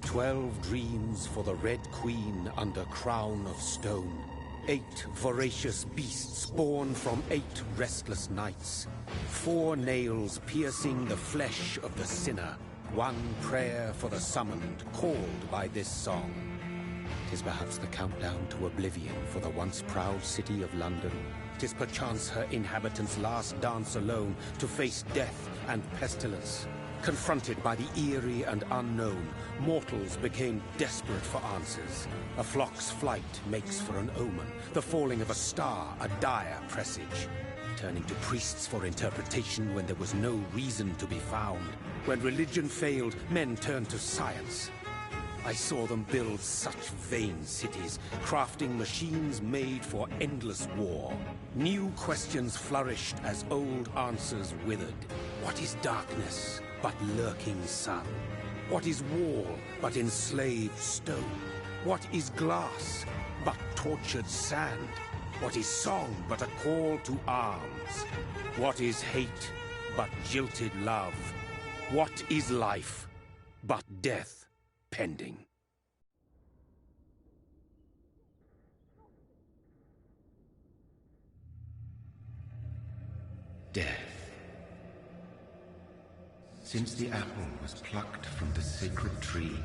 12 dreams for the Red Queen under crown of stone. 8 voracious beasts born from 8 restless nights. 4 nails piercing the flesh of the sinner. 1 prayer for the summoned, called by this song. 'Tis perhaps the countdown to oblivion for the once proud city of London. 'Tis perchance her inhabitants' last dance alone to face death and pestilence. Confronted by the eerie and unknown, mortals became desperate for answers. A flock's flight makes for an omen, the falling of a star a dire presage. Turning to priests for interpretation when there was no reason to be found. When religion failed, men turned to science. I saw them build such vain cities, crafting machines made for endless war. New questions flourished as old answers withered. What is darkness but lurking sun? What is wall but enslaved stone? What is glass but tortured sand? What is song but a call to arms? What is hate but jilted love? What is life but death pending? Death. Since the apple was plucked from the sacred tree,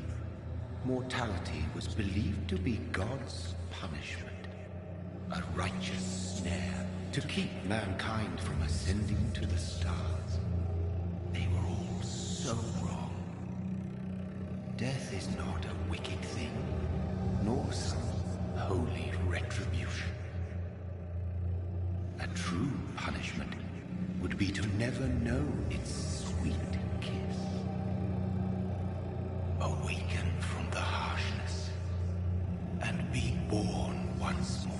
mortality was believed to be God's punishment. A righteous snare to keep mankind from ascending to the stars. They were all so wrong. Death is not a wicked thing, nor some holy retribution. A true punishment would be to never know its sweet kiss. Awaken from the harshness and be born once more.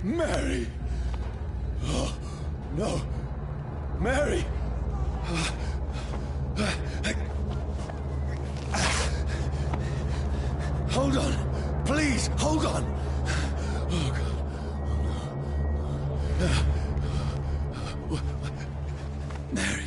Mary! Oh, no! Mary! Hold on! Please, hold on! Oh, God. Mary!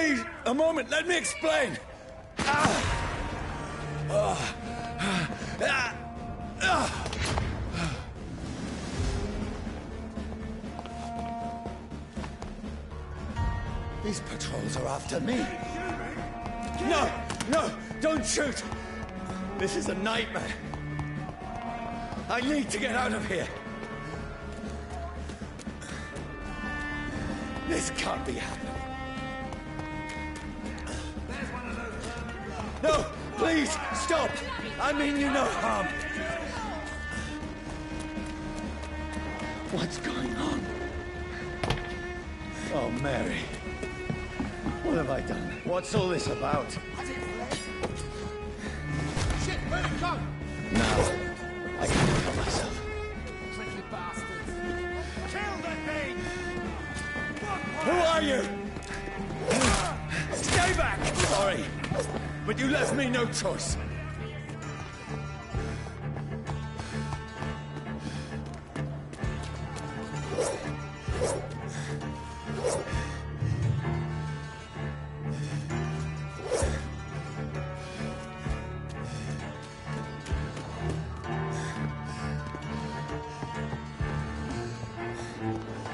Please, a moment, let me explain. These patrols are after me. No, no, don't shoot. This is a nightmare. I need to get out of here. This can't be happening. No, please, stop! I mean you no harm. What's going on? Oh, Mary. What have I done? What's all this about? Shit, where'd it go? Now, I can't help myself. Tricky bastards. Kill the thing! Who are you? Stay back! Sorry, but you left me no choice.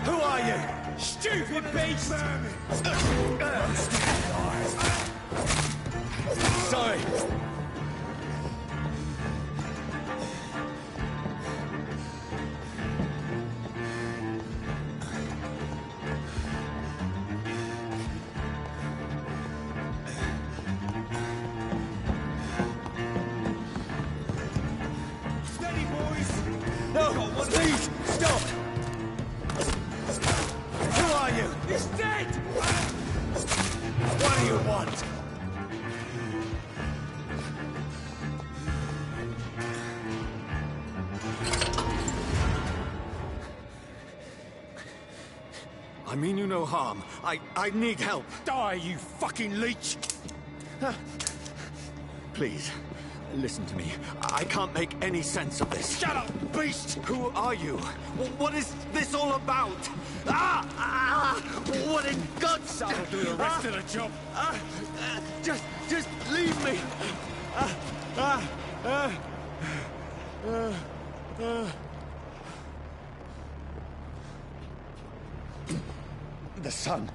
Who are you? Stupid beast! Sorry. Steady, boys! No, please, stop! Who are you? He's dead! What do you want? I mean you no harm. I need help. Die, you fucking leech! Please, listen to me. I can't make any sense of this. Shut up, beast! Who are you? What is this all about? What in God's... That'll do the rest of the job. Just leave me. The sun.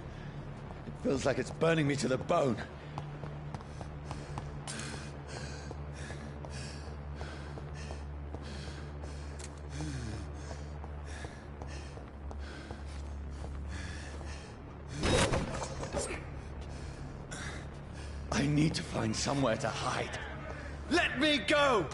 It feels like it's burning me to the bone. I need to find somewhere to hide. Let me go!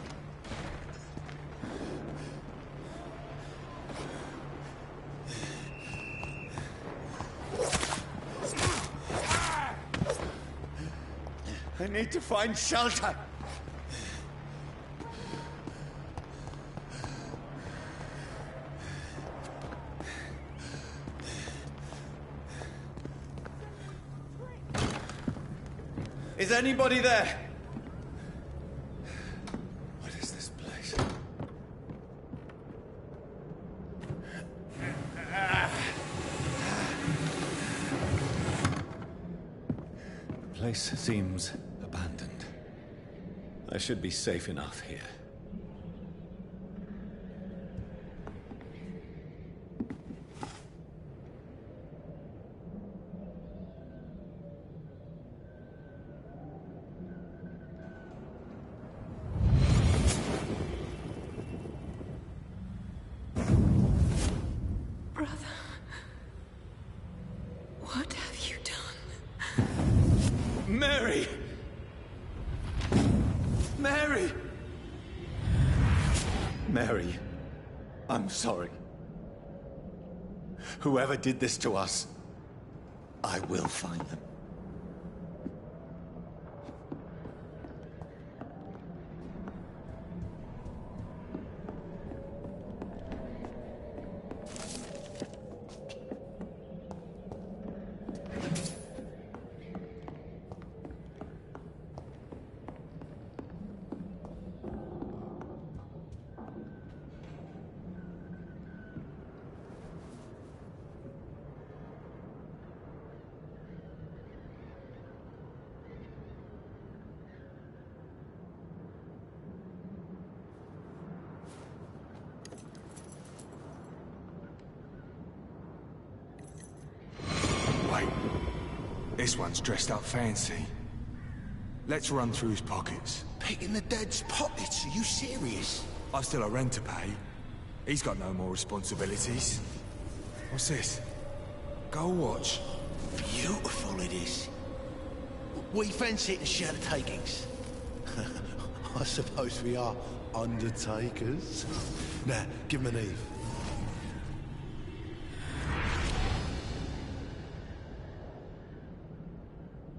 I need to find shelter. Is anybody there? What is this place? The place seems abandoned. I should be safe enough here. Brother, what have you done? Mary! Mary! Mary, I'm sorry. Whoever did this to us, I will find them. This one's dressed up fancy. Let's run through his pockets. Picking the dead's pockets? Are you serious? I've still a rent to pay. He's got no more responsibilities. What's this? Gold watch. Beautiful it is. We fancy it and share the takings. I suppose we are undertakers. Now, give him an Eve.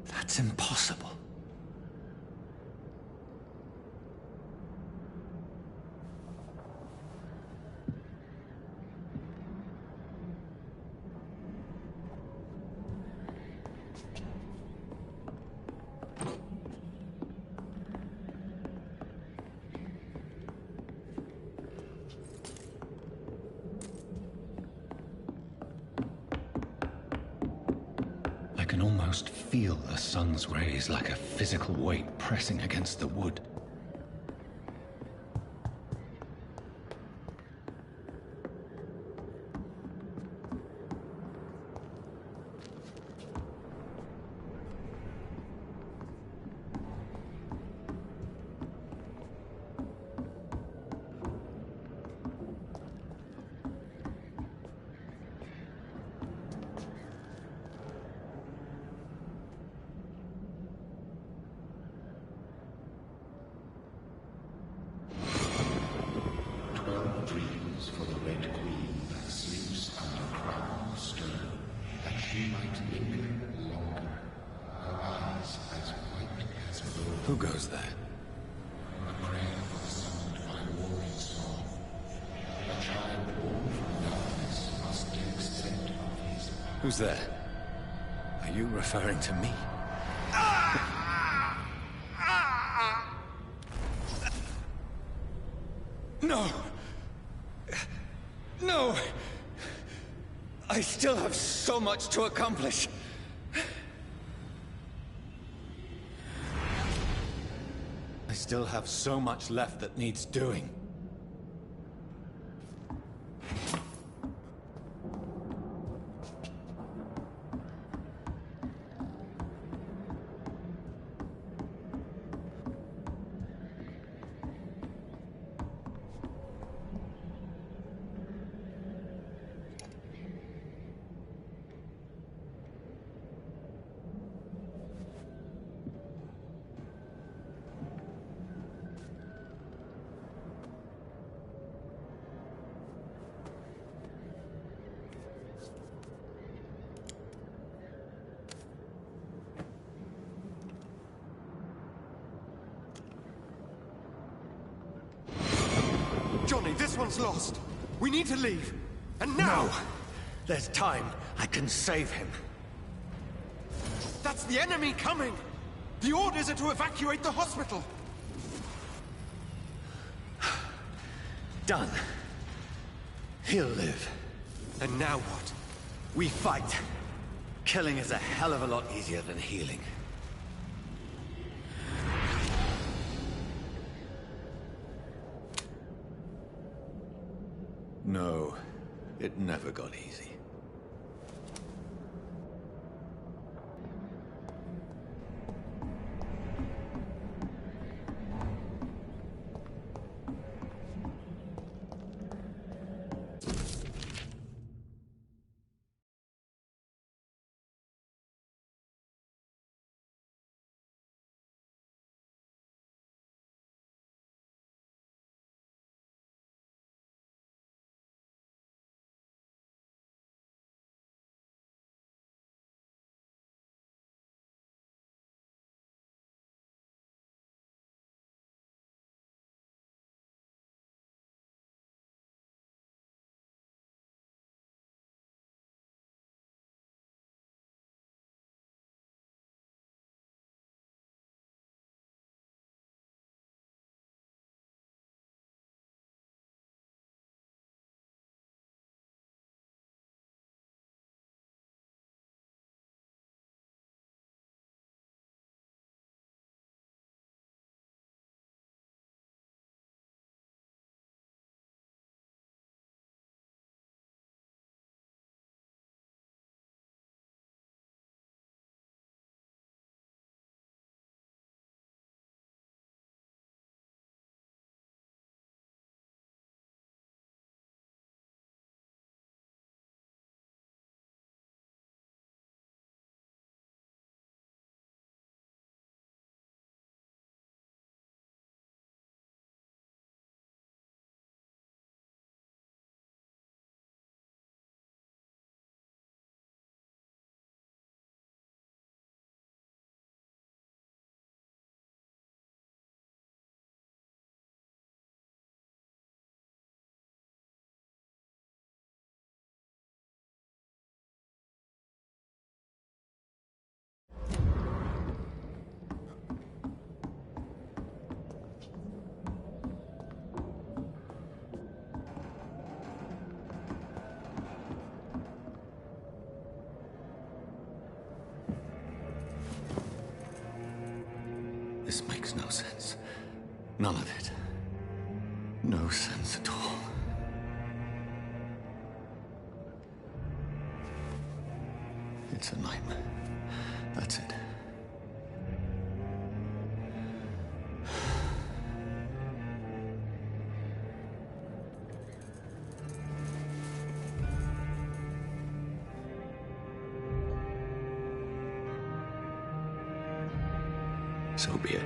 That's impossible. I can almost feel the sun's rays like a physical weight pressing against the wood. Dreams for the Red Queen that sleeps under crown of stone, that she might linger longer, her eyes as white as gold. Who goes there? A prayer for the summoned by warring song. A child born from darkness must accept of his power. Who's there? Are you referring to me? No! No! I still have so much to accomplish. I still have so much left that needs doing. Johnny, this one's lost. We need to leave. And now! No! There's time. I can save him. That's the enemy coming! The orders are to evacuate the hospital! Done. He'll live. And now what? We fight. Killing is a hell of a lot easier than healing. No, it never got easy. This makes no sense. None of it. No sense at all. It's a nightmare. That's it. So be it.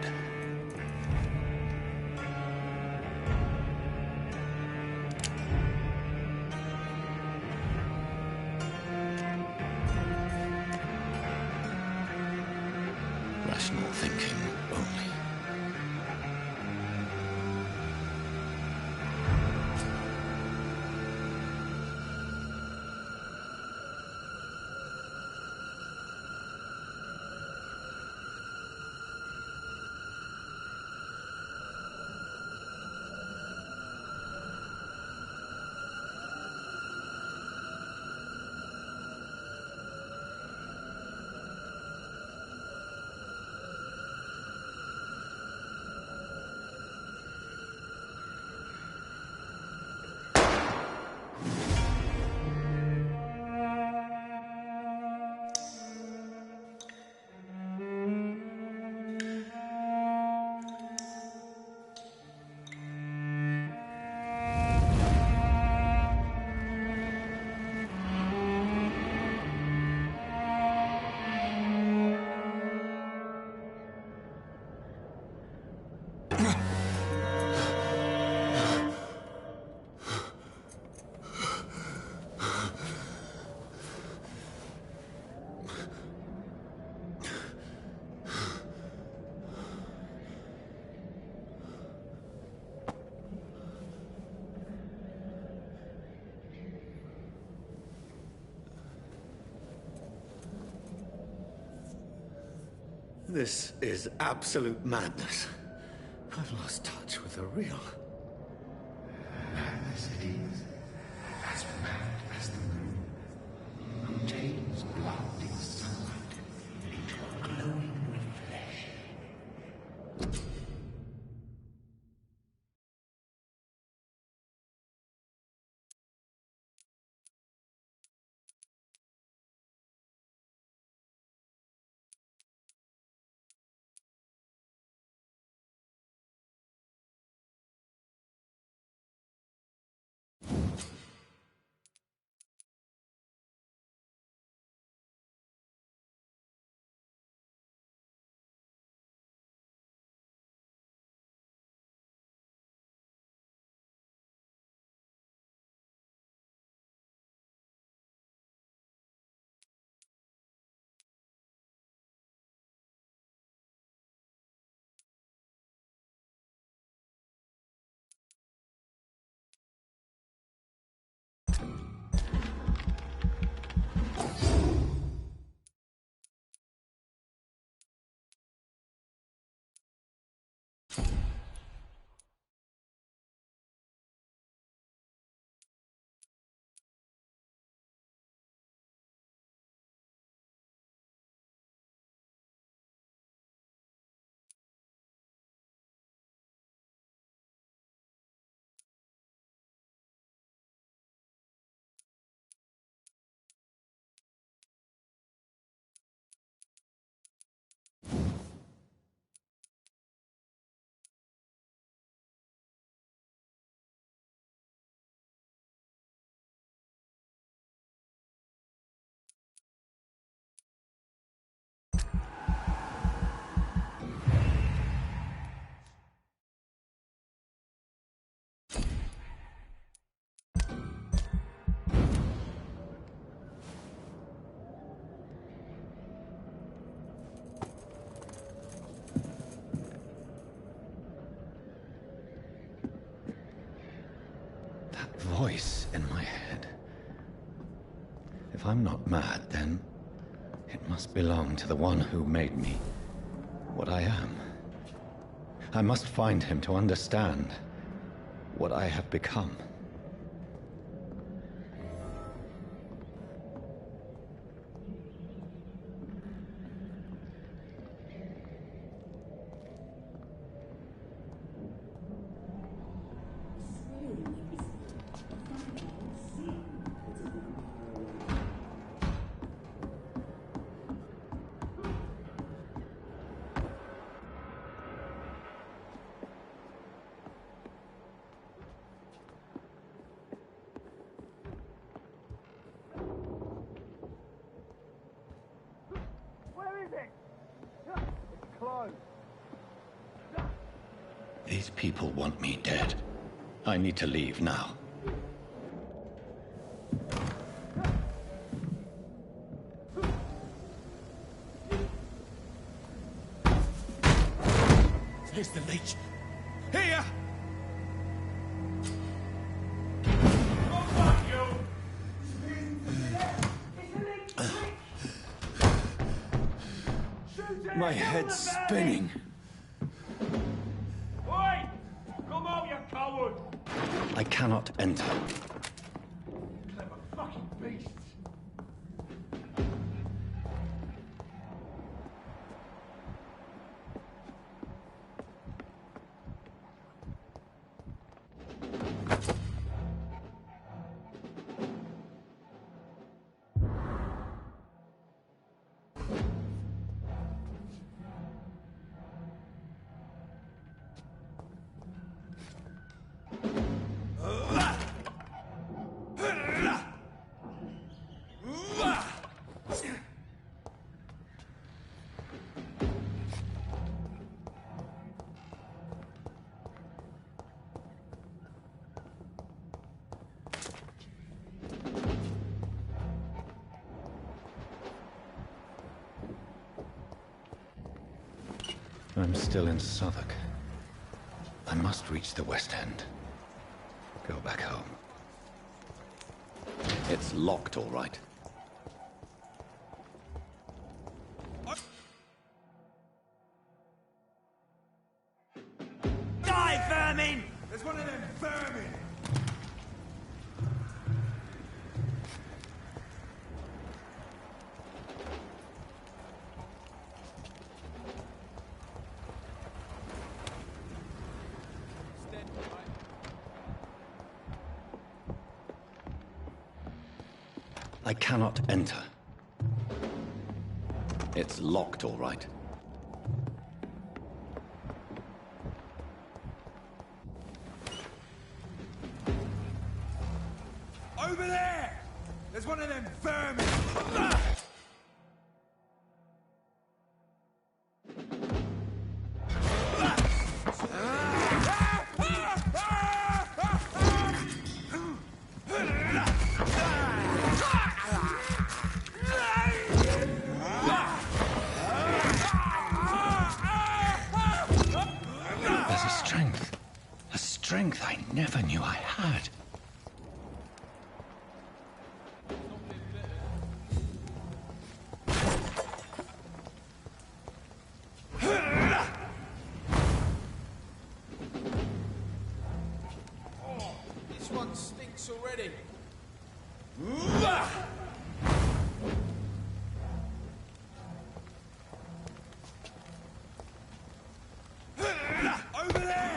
Rational thinking only. This is absolute madness. I've lost touch with the real. Madness it is, as mad as the moon, who takes blood in sunlight into a glowing flesh. Voice in my head. If I'm not mad, then it must belong to the one who made me what I am. I must find him to understand what I have become. These people want me dead. I need to leave now. Here's the leech. Here! My head's spinning. Oi! Come out, you coward! I cannot enter. Clever fucking beasts! I'm still in Southwark. I must reach the West End. Go back home. It's locked, all right. Die, vermin! There's one of them vermin! I cannot enter. It's locked, all right. Over there! There's one of them vermin! There's a strength I never knew I had. This one stinks already. Over there!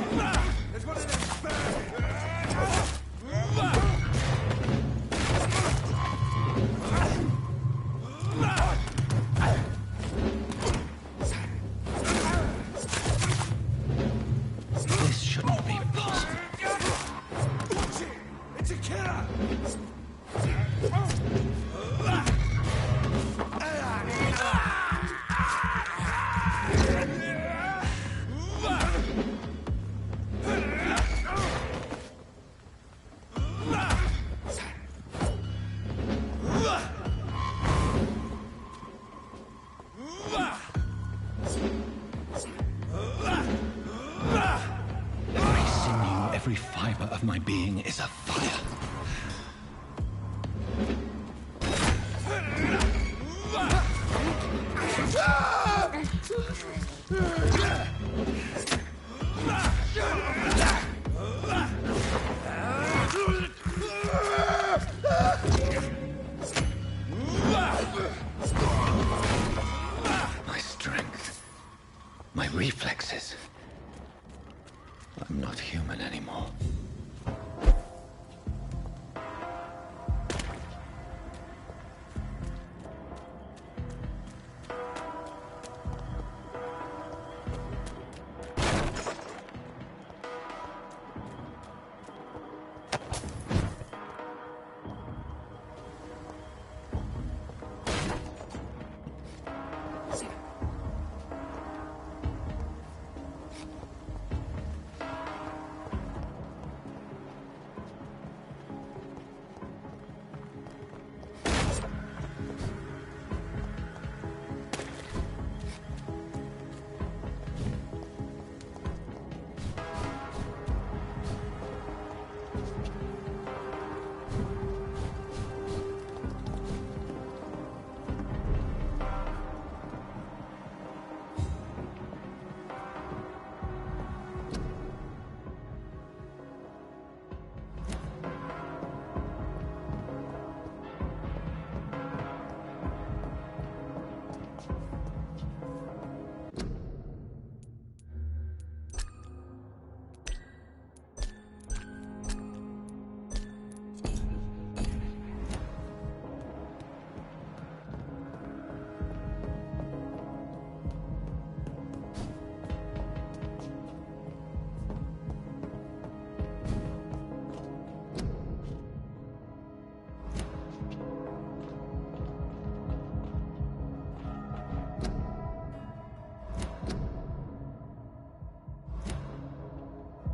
There's one of them This shouldn't be possible. Watch it! It's a killer! Every sinew, every fiber of my being is afire. My strength, my reflexes. I'm not human anymore.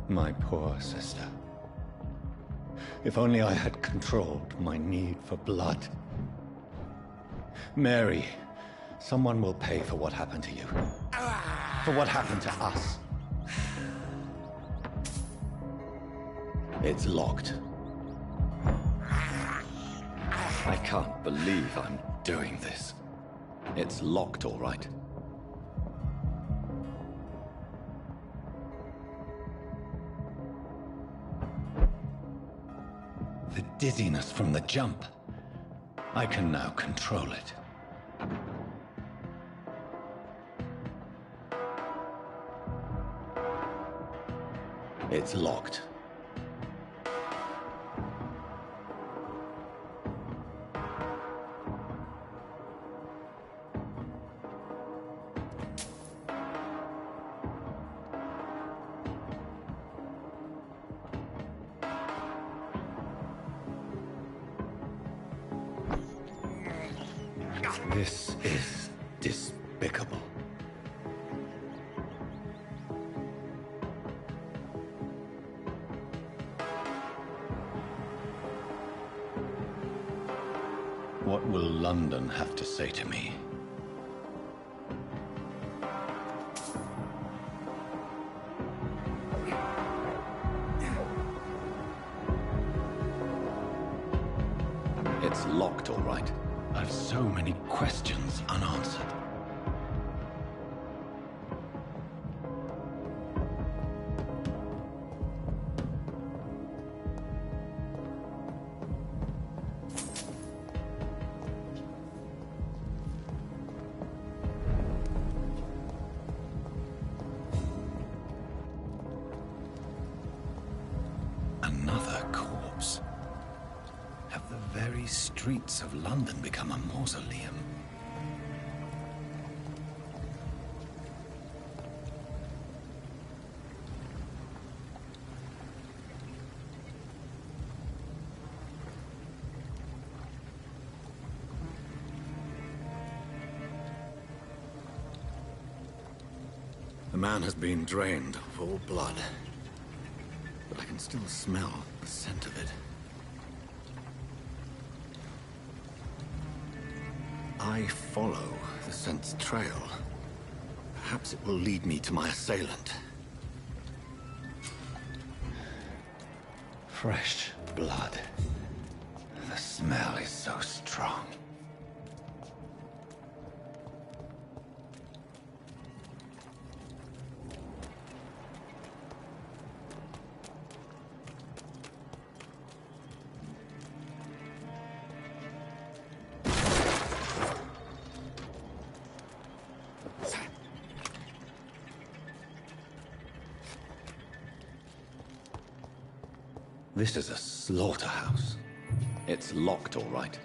My poor sister. If only I had controlled my need for blood. Mary, someone will pay for what happened to you. For what happened to us. It's locked. I can't believe I'm doing this. It's locked, all right. The dizziness from the jump. I can now control it. It's locked. This is despicable. What will London have to say to me? It's locked, all right. I've so many questions unanswered. Another corpse. Have the very streets of London become a mausoleum? The man has been drained of all blood, but I can still smell the scent of it. I follow the scent's trail. Perhaps it will lead me to my assailant. Fresh blood. The smell is so strong. This is a slaughterhouse. It's locked, all right.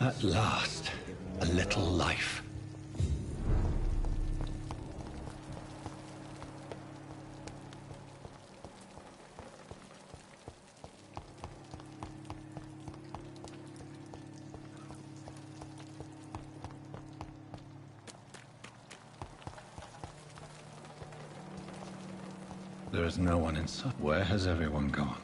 At last, a little life. There is no one inside. Where has everyone gone?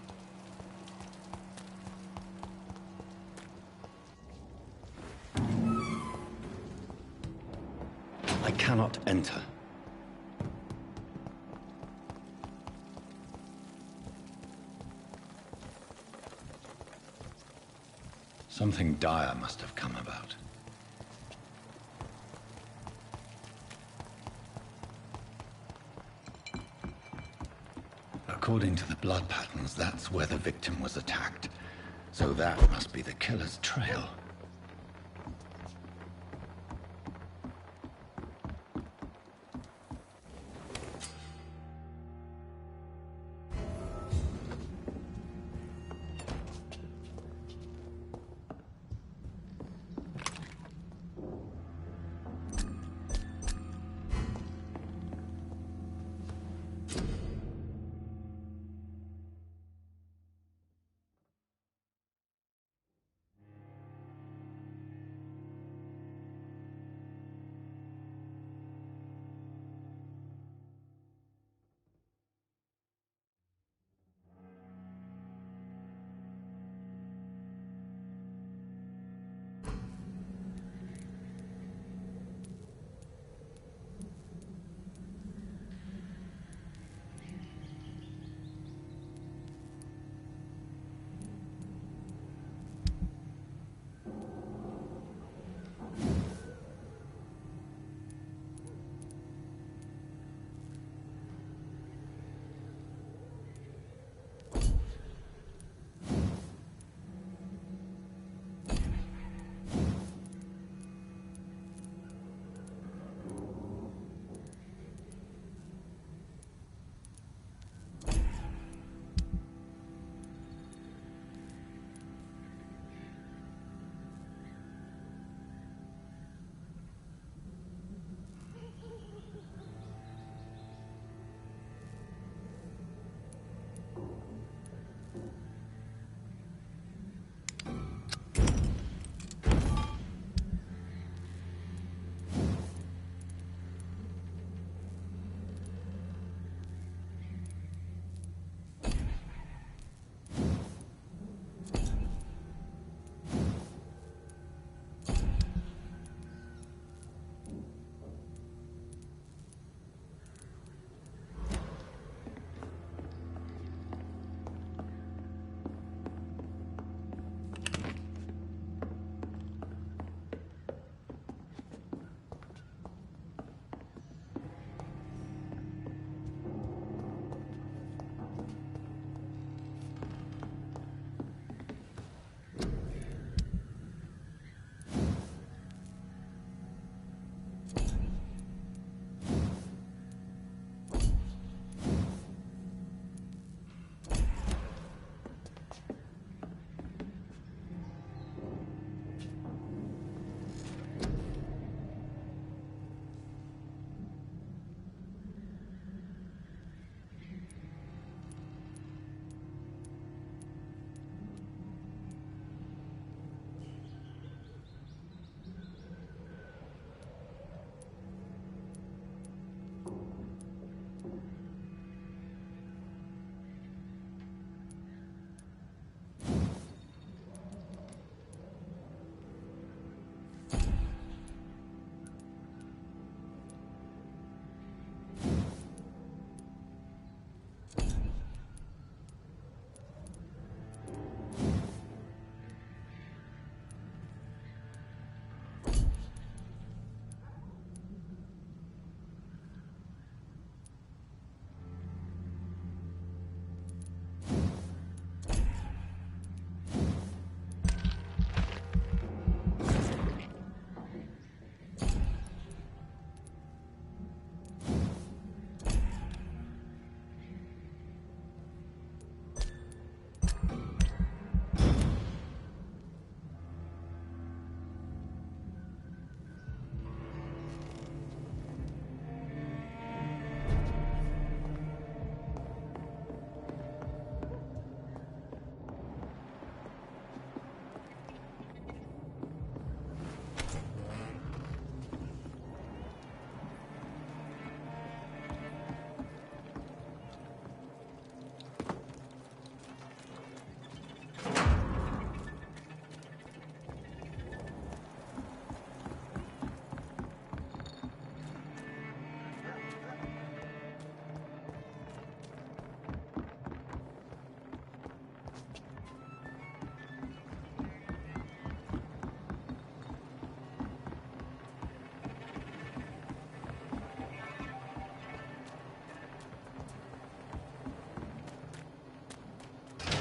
I cannot enter. Something dire must have come about. According to the blood patterns, that's where the victim was attacked. So that must be the killer's trail.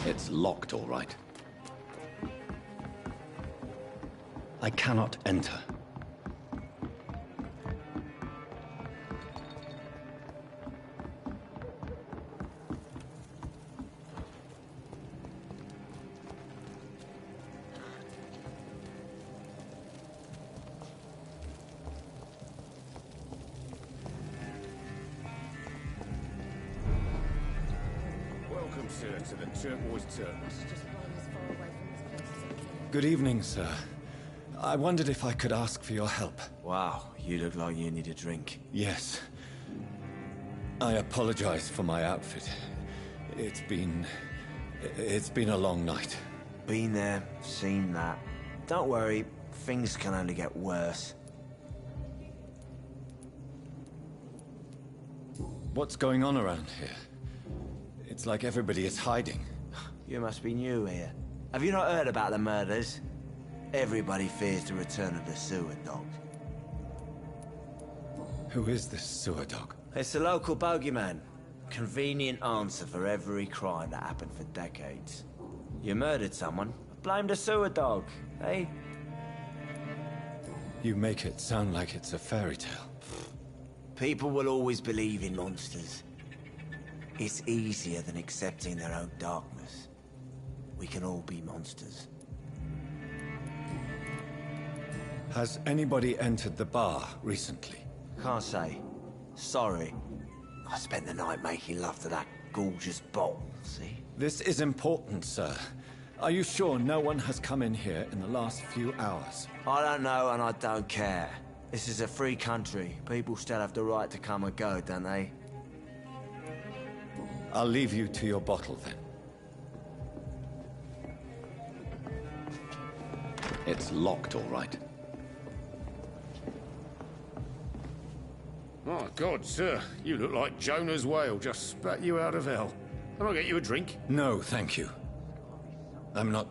It's locked, all right. I cannot enter. Welcome, sir, to the Turquoise Turtle. Good evening, sir. I wondered if I could ask for your help. Wow, you look like you need a drink. Yes. I apologize for my outfit. It's been a long night. Been there, seen that. Don't worry, things can only get worse. What's going on around here? It's like everybody is hiding. You must be new here. Have you not heard about the murders? Everybody fears the return of the sewer dog. Who is this sewer dog? It's the local bogeyman. Convenient answer for every crime that happened for decades. You murdered someone, blame the sewer dog, eh? You make it sound like it's a fairy tale. People will always believe in monsters. It's easier than accepting their own darkness. We can all be monsters. Has anybody entered the bar recently? Can't say. Sorry. I spent the night making love to that gorgeous bottle, see? This is important, sir. Are you sure no one has come in here in the last few hours? I don't know and I don't care. This is a free country. People still have the right to come and go, don't they? I'll leave you to your bottle, then. It's locked, all right. My God, sir, you look like Jonah's whale just spat you out of hell. Can I get you a drink? No, thank you. I'm not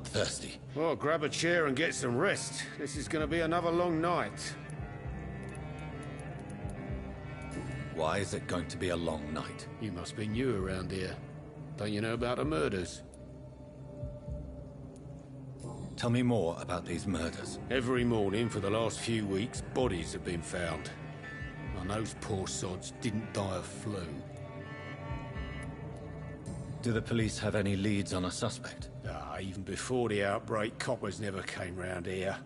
thirsty. Well, grab a chair and get some rest. This is going to be another long night. Why is it going to be a long night? You must be new around here. Don't you know about the murders? Tell me more about these murders. Every morning for the last few weeks, bodies have been found. And those poor sods didn't die of flu. Do the police have any leads on a suspect? Even before the outbreak, coppers never came round here.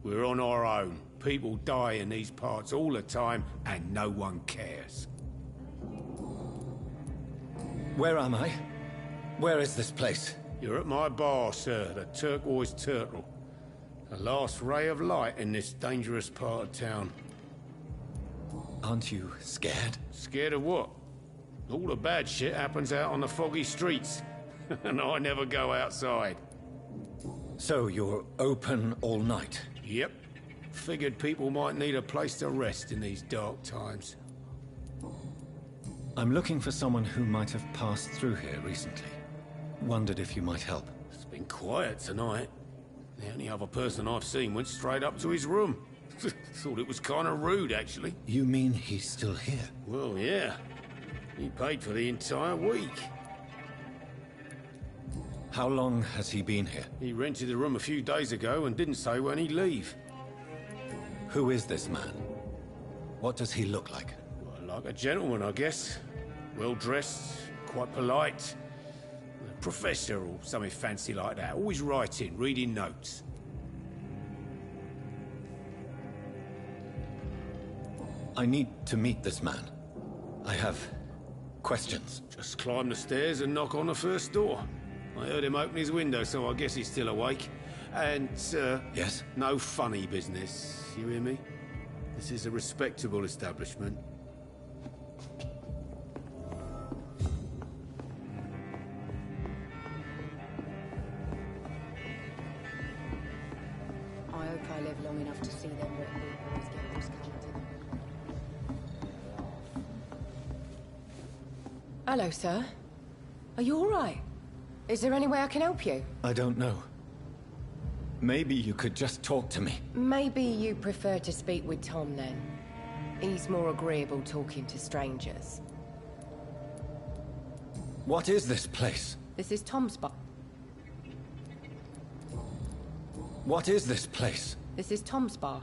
We're on our own. People die in these parts all the time, and no one cares. Where am I? Where is this place? You're at my bar, sir, the Turquoise Turtle. The last ray of light in this dangerous part of town. Aren't you scared? Scared of what? All the bad shit happens out on the foggy streets. And I never go outside. So you're open all night? Yep. Figured people might need a place to rest in these dark times. I'm looking for someone who might have passed through here recently. Wondered if you might help. It's been quiet tonight. The only other person I've seen went straight up to his room. Thought it was kind of rude, actually. You mean he's still here? Well, yeah. He paid for the entire week. How long has he been here? He rented the room a few days ago and didn't say when he'd leave. Who is this man? What does he look like? Well, like a gentleman, I guess. Well-dressed, quite polite. A professor or something fancy like that. Always writing, reading notes. I need to meet this man. I have questions. Just climb the stairs and knock on the first door. I heard him open his window, so I guess he's still awake. And, Yes? no funny business, you hear me? This is a respectable establishment. I hope I live long enough to see them Red Bull boys get this coming to them. Hello, sir. Are you all right? Is there any way I can help you? I don't know. Maybe you could just talk to me. Maybe you prefer to speak with Tom, then. He's more agreeable talking to strangers. What is this place? This is Tom's bar. What is this place? This is Tom's bar.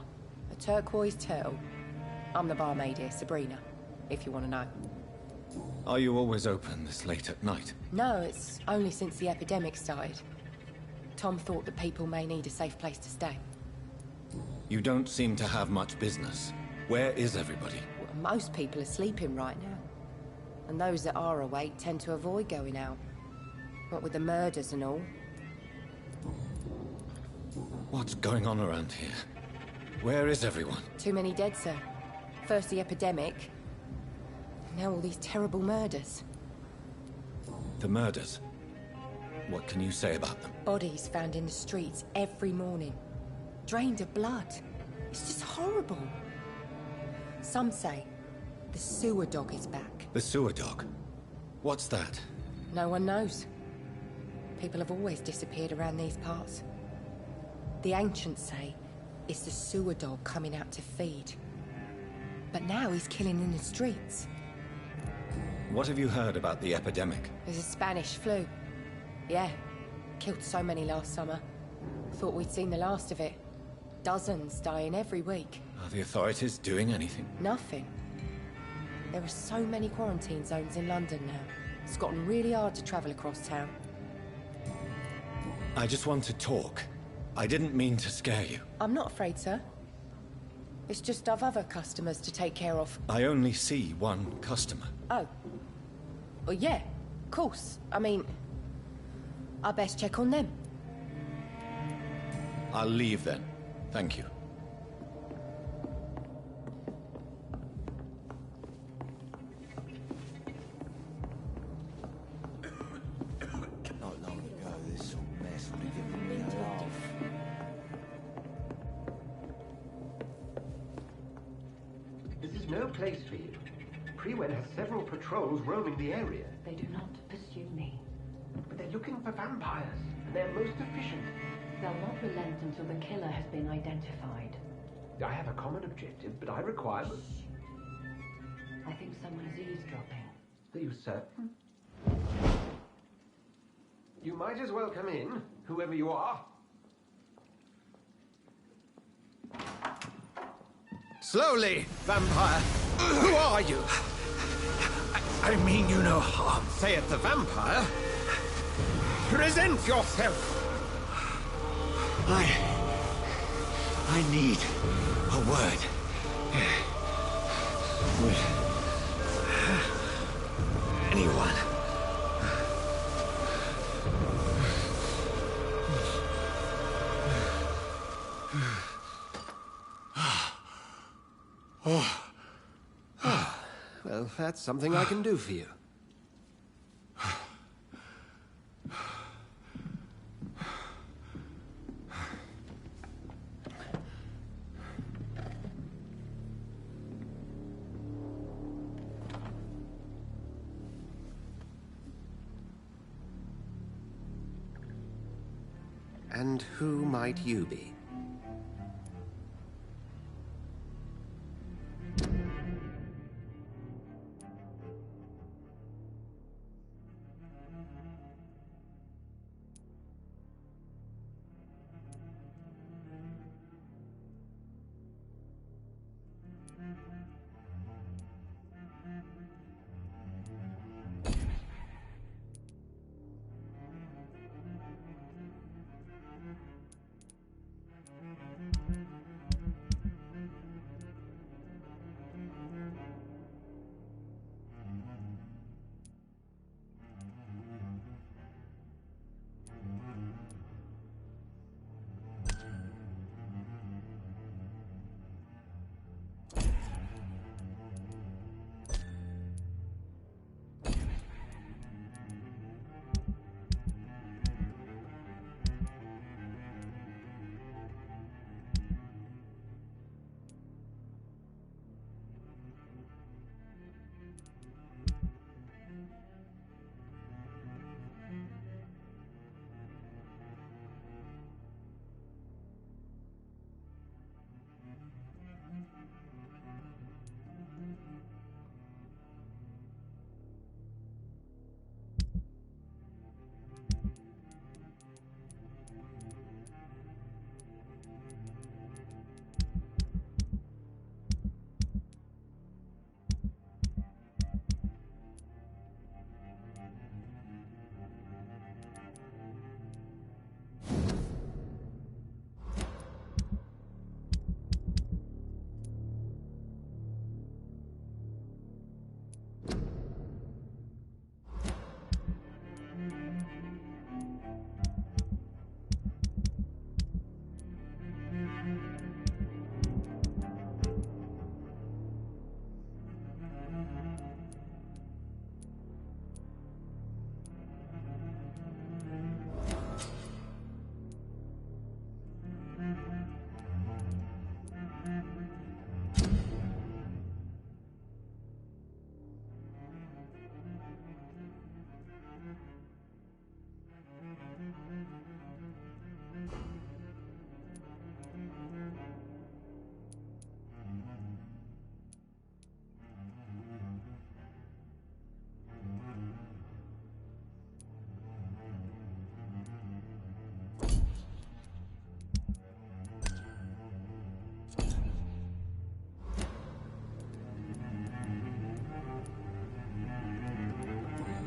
A turquoise turtle. I'm the barmaid here, Sabrina, if you want to know. Are you always open this late at night? No, it's only since the epidemic started. Tom thought that people may need a safe place to stay. You don't seem to have much business. Where is everybody? Well, most people are sleeping right now. And those that are awake tend to avoid going out. What with the murders and all. What's going on around here? Where is everyone? Too many dead, sir. First the epidemic, now all these terrible murders. The murders? What can you say about them? Bodies found in the streets every morning. Drained of blood. It's just horrible. Some say the sewer dog is back. The sewer dog? What's that? No one knows. People have always disappeared around these parts. The ancients say it's the sewer dog coming out to feed. But now he's killing in the streets. What have you heard about the epidemic? There's a Spanish flu. Yeah. Killed so many last summer. Thought we'd seen the last of it. Dozens dying every week. Are the authorities doing anything? Nothing. There are so many quarantine zones in London now. It's gotten really hard to travel across town. I just want to talk. I didn't mean to scare you. I'm not afraid, sir. It's just I've other customers to take care of. I only see one customer. Oh. Well, yeah, of course. I mean, I best check on them. I'll leave then. Thank you. Not long ago, this whole mess would have given me a laugh. This is no place for you. Prewen has several patrols roaming the area. They do not pursue me. But they're looking for vampires, and they're most efficient. They'll not relent until the killer has been identified. I have a common objective, but I require... I think someone is eavesdropping. Are you certain? You might as well come in, whoever you are. Slowly, vampire. Who are you? I mean you no harm. Saith the vampire. Present yourself. I need a word. With anyone. Well, that's something I can do for you. And who might you be?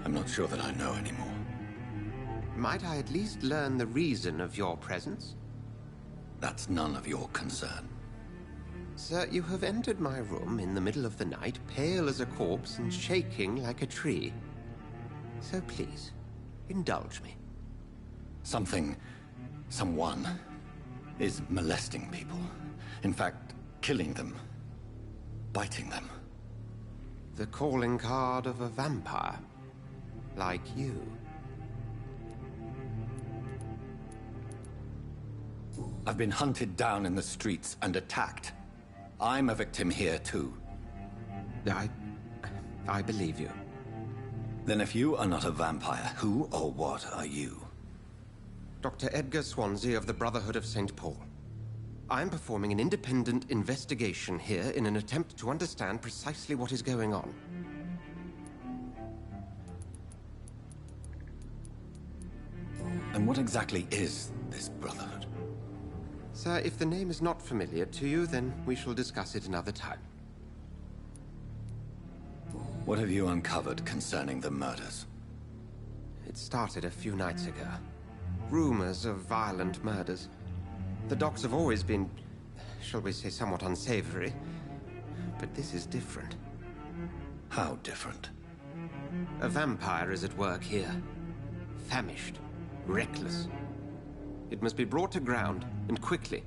I'm not sure that I know anymore. Might I at least learn the reason of your presence? That's none of your concern. Sir, you have entered my room in the middle of the night, pale as a corpse and shaking like a tree. So please, indulge me. Someone is molesting people. In fact, killing them. Biting them. The calling card of a vampire. Like you. I've been hunted down in the streets and attacked. I'm a victim here, too. I believe you. Then if you are not a vampire, who or what are you? Dr. Edgar Swansea of the Brotherhood of St. Paul. I'm performing an independent investigation here in an attempt to understand precisely what is going on. And what exactly is this Brotherhood? Sir, if the name is not familiar to you, then we shall discuss it another time. What have you uncovered concerning the murders? It started a few nights ago. Rumors of violent murders. The docks have always been, shall we say, somewhat unsavory. But this is different. How different? A vampire is at work here. Famished. Reckless. It must be brought to ground, and quickly.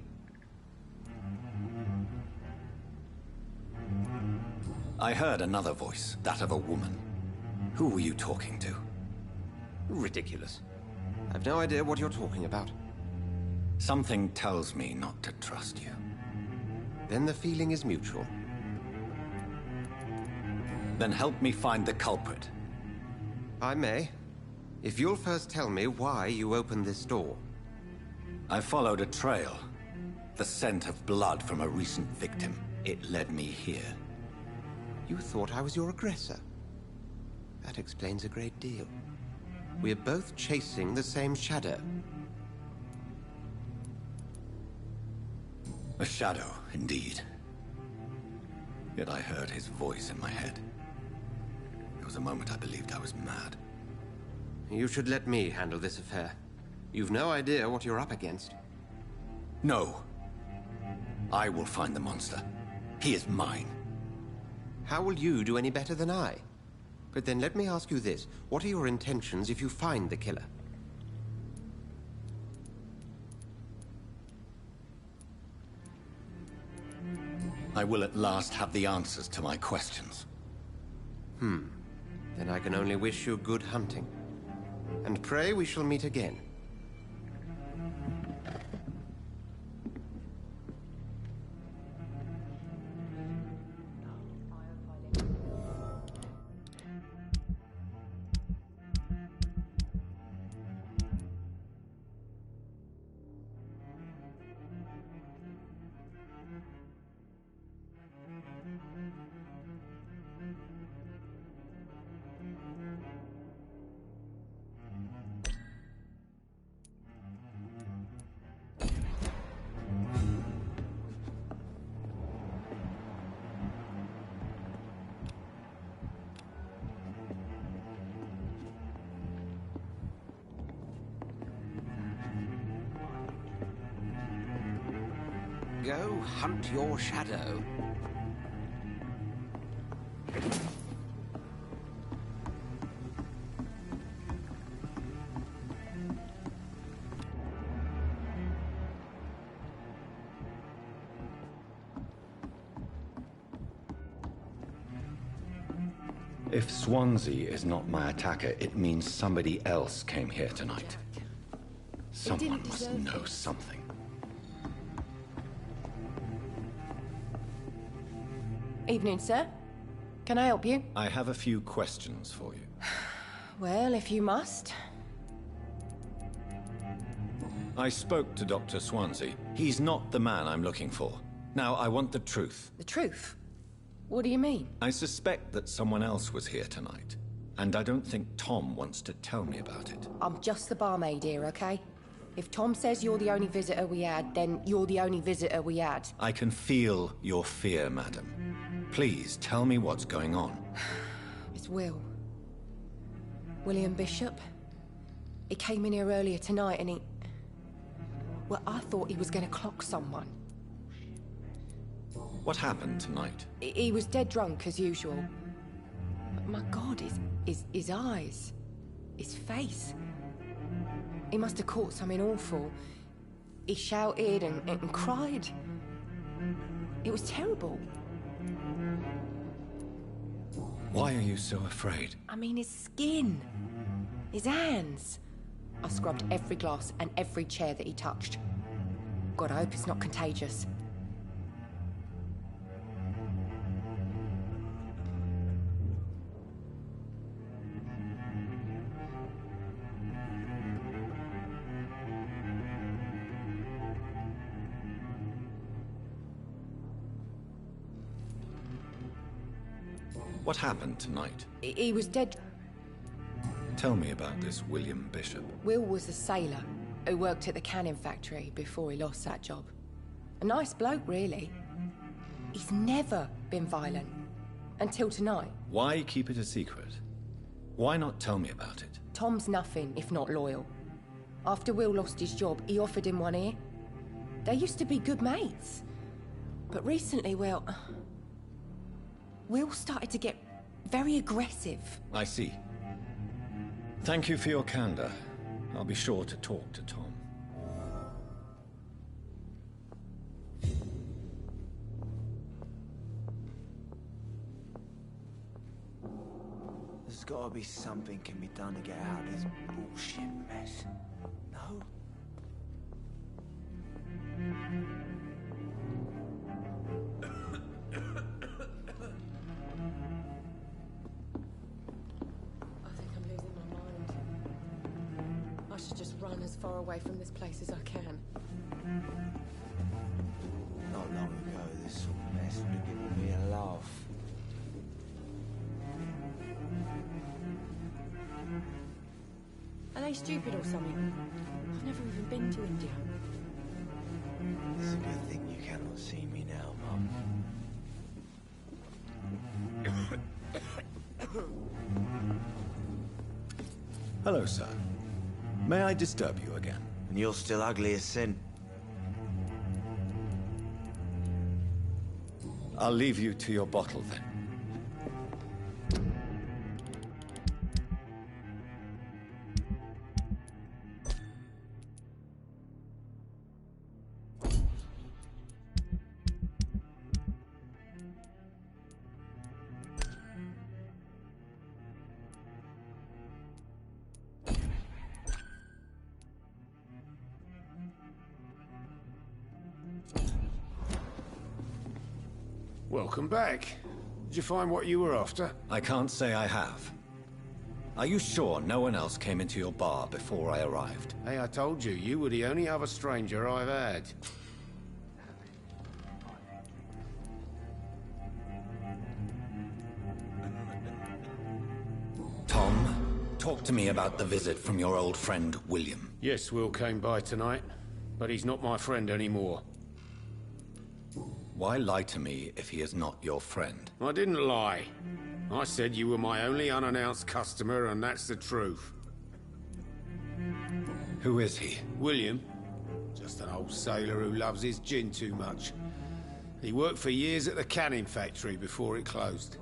I heard another voice, that of a woman. Who were you talking to? Ridiculous. I've no idea what you're talking about. Something tells me not to trust you. Then the feeling is mutual. Then help me find the culprit. I may. If you'll first tell me why you opened this door. I followed a trail. The scent of blood from a recent victim. It led me here. You thought I was your aggressor. That explains a great deal. We're both chasing the same shadow. A shadow, indeed. Yet I heard his voice in my head. There was a moment I believed I was mad. You should let me handle this affair. You've no idea what you're up against. No. I will find the monster. He is mine. How will you do any better than I? But then let me ask you this. What are your intentions if you find the killer? I will at last have the answers to my questions. Then I can only wish you good hunting. And pray we shall meet again. Go hunt your shadow. If Swansea is not my attacker, it means somebody else came here tonight. Someone must know something. Evening, sir. Can I help you? I have a few questions for you. Well, if you must. I spoke to Dr. Swansea. He's not the man I'm looking for. Now, I want the truth. The truth? What do you mean? I suspect that someone else was here tonight. And I don't think Tom wants to tell me about it. I'm just the barmaid here, okay? If Tom says you're the only visitor we had, then you're the only visitor we had. I can feel your fear, madam. Please, tell me what's going on. It's Will. William Bishop. He came in here earlier tonight and he... Well, I thought he was going to clock someone. What happened tonight? He was dead drunk, as usual. But my God, his eyes. His face. He must have caught something awful. He shouted and cried. It was terrible. Why are you so afraid? I mean, his skin. His hands. I scrubbed every glass and every chair that he touched. God, I hope it's not contagious. What happened tonight? He was dead. Tell me about this William Bishop. Will was a sailor who worked at the canning factory before he lost that job. A nice bloke, really. He's never been violent. Until tonight. Why keep it a secret? Why not tell me about it? Tom's nothing if not loyal. After Will lost his job, he offered him one ear. They used to be good mates. But recently, well... Will started to get very aggressive. I see. Thank you for your candor. I'll be sure to talk to Tom. There's gotta be something can be done to get out of this bullshit mess. No? I should just run as far away from this place as I can. Not long ago, this sort of mess would have given me a laugh. Are they stupid or something? I've never even been to India. It's a good thing you cannot see me now, Mum. Hello, sir. May I disturb you again? And you're still ugly as sin. I'll leave you to your bottle, then. Welcome back. Did you find what you were after? I can't say I have. Are you sure no one else came into your bar before I arrived? Hey, I told you, you were the only other stranger I've had. Tom, talk to me about the visit from your old friend, William. Yes, Will came by tonight, but he's not my friend anymore. Why lie to me if he is not your friend? I didn't lie. I said you were my only unannounced customer, and that's the truth. Who is he? William. Just an old sailor who loves his gin too much. He worked for years at the canning factory before it closed.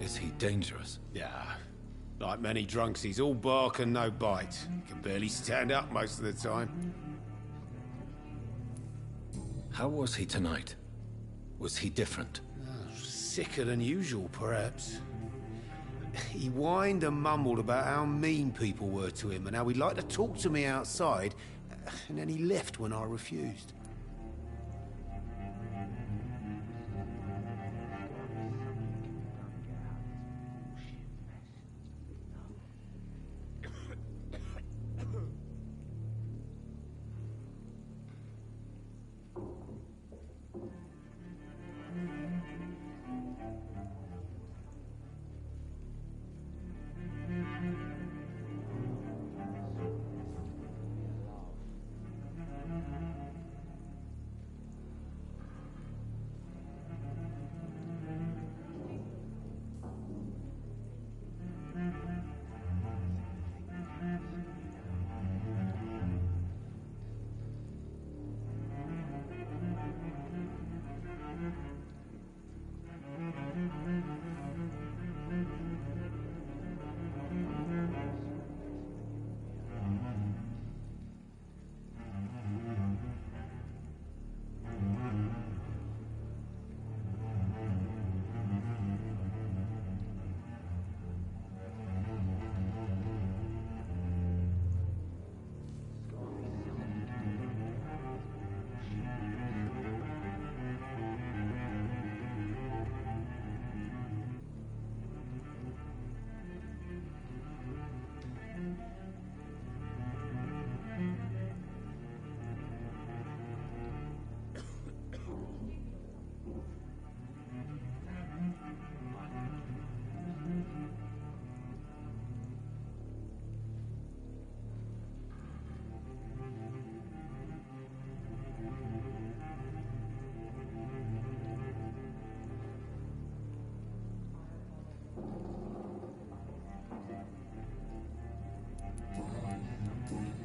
Is he dangerous? Yeah. Like many drunks, he's all bark and no bite. Can barely stand up most of the time. How was he tonight? Was he different? Sicker than usual, perhaps. He whined and mumbled about how mean people were to him and how he'd like to talk to me outside, and then he left when I refused.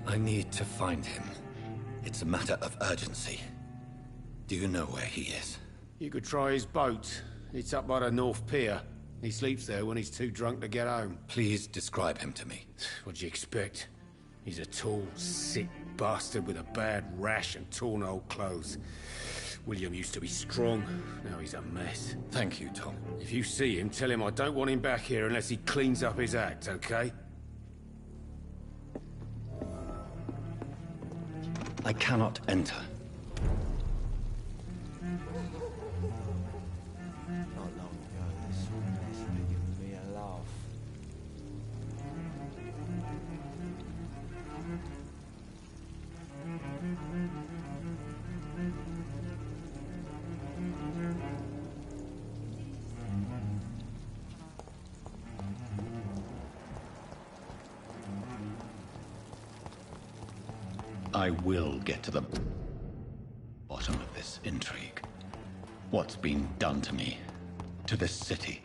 I need to find him. It's a matter of urgency. Do you know where he is? You could try his boat. It's up by the North Pier. He sleeps there when he's too drunk to get home. Please describe him to me. What'd you expect? He's a tall, sick bastard with a bad rash and torn old clothes. William used to be strong. Now he's a mess. Thank you, Tom. If you see him, tell him I don't want him back here unless he cleans up his act, okay? I cannot enter. Not long ago, this place would have given me a laugh. I will get to the bottom of this intrigue. What's been done to me, to this city?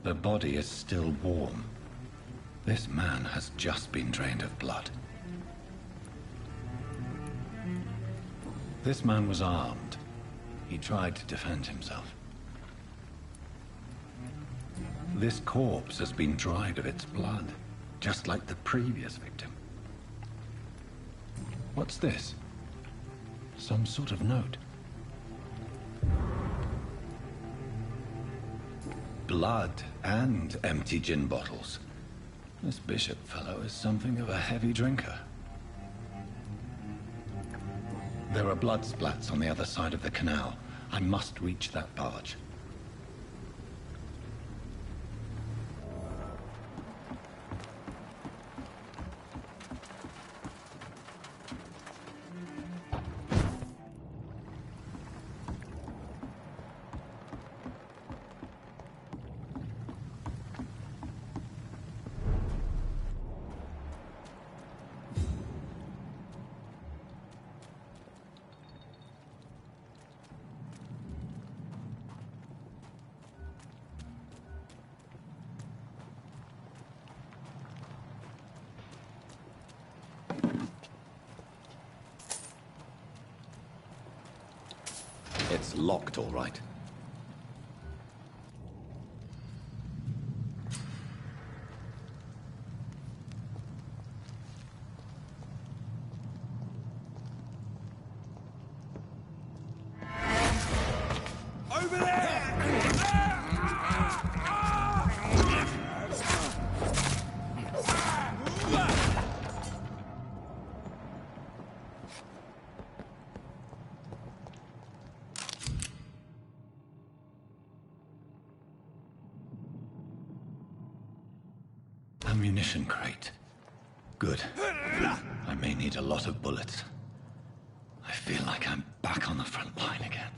The body is still warm. This man has just been drained of blood. This man was armed. He tried to defend himself. This corpse has been dried of its blood, just like the previous victim. What's this? Some sort of note. Blood and empty gin bottles. This bishop fellow is something of a heavy drinker. There are blood splats on the other side of the canal. I must reach that barge. It's locked, all right. Over there! Ammunition crate. Good. I may need a lot of bullets. I feel like I'm back on the front line again.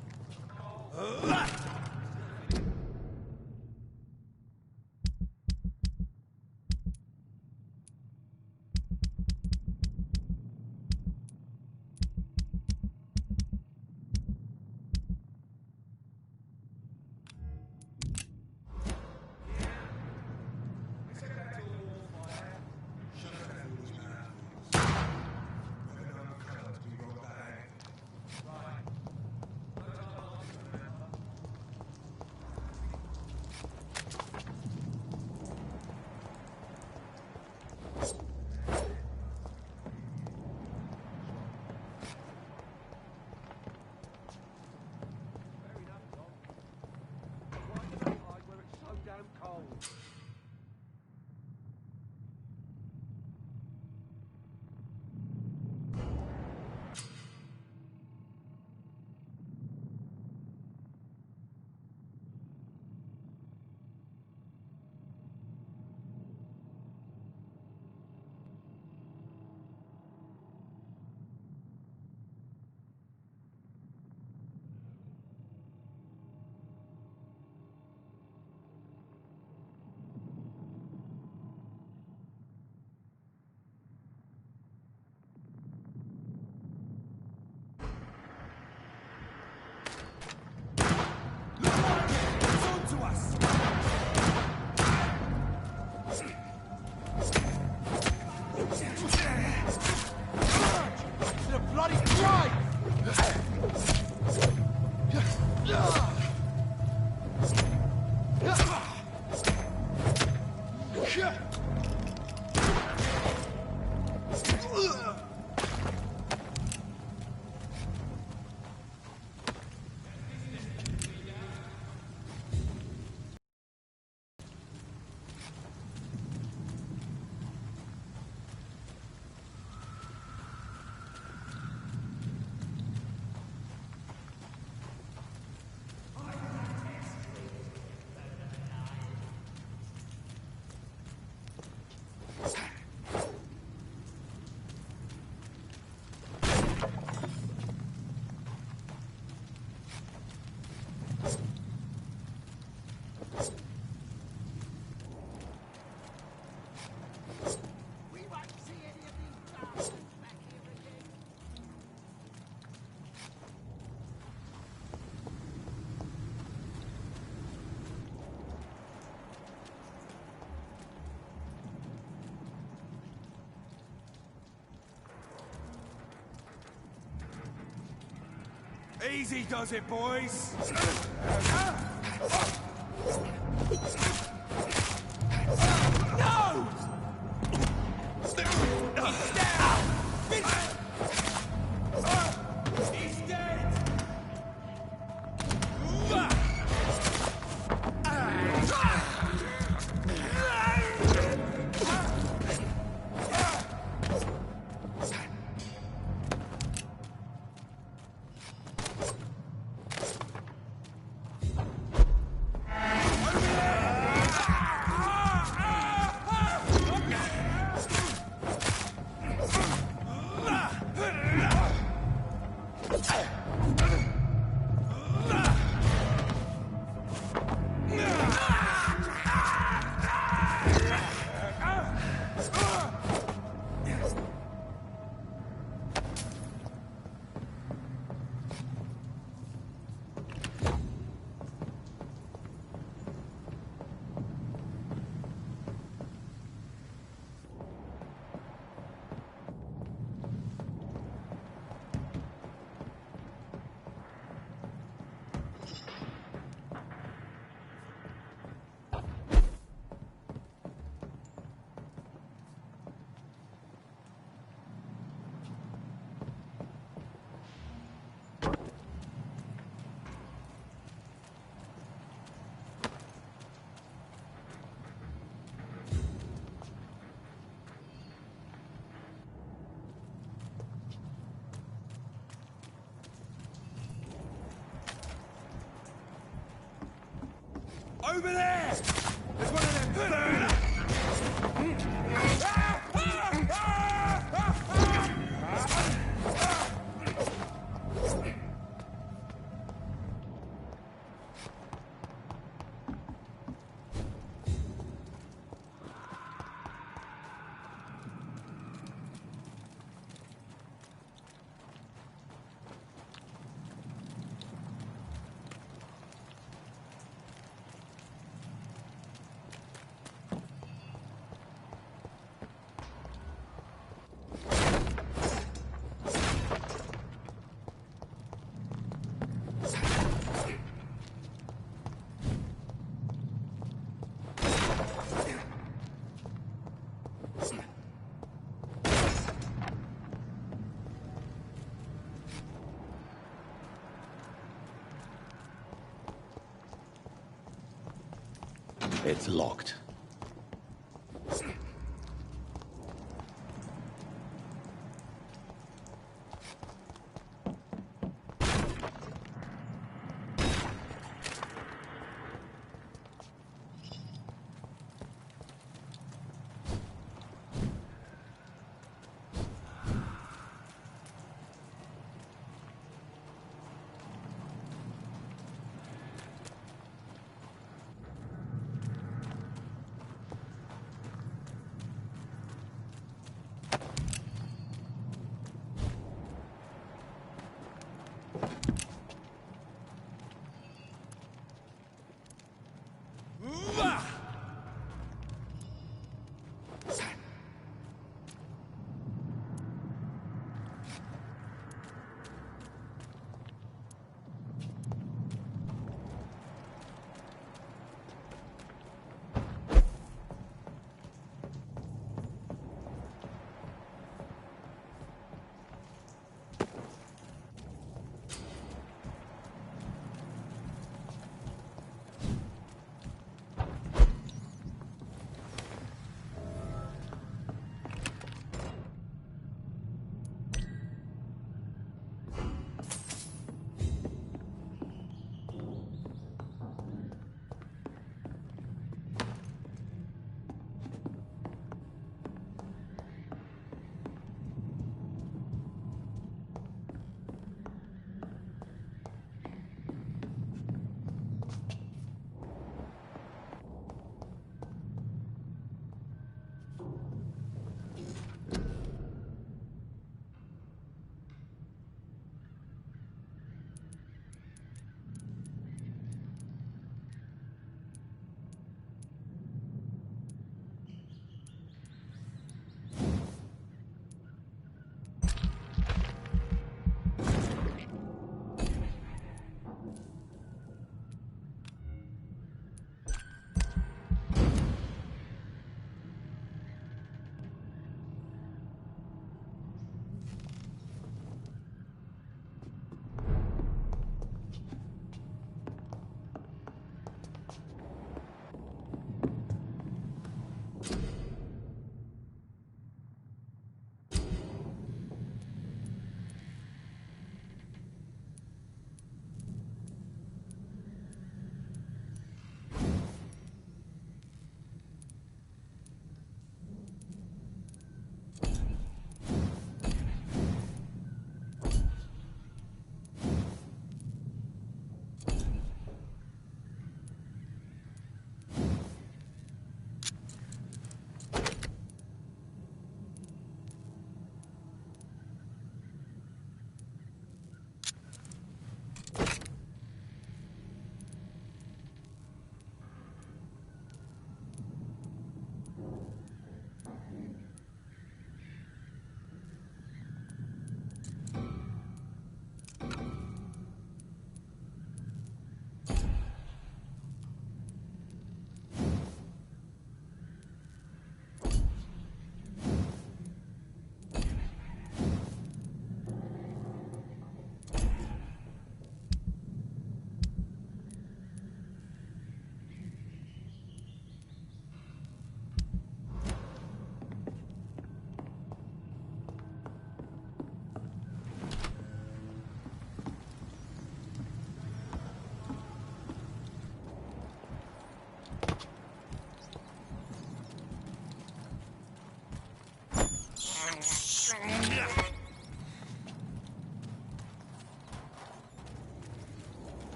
Easy does it, boys. No! He's down! He's dead! Over there! Over there! There's one of them vermin! It's locked.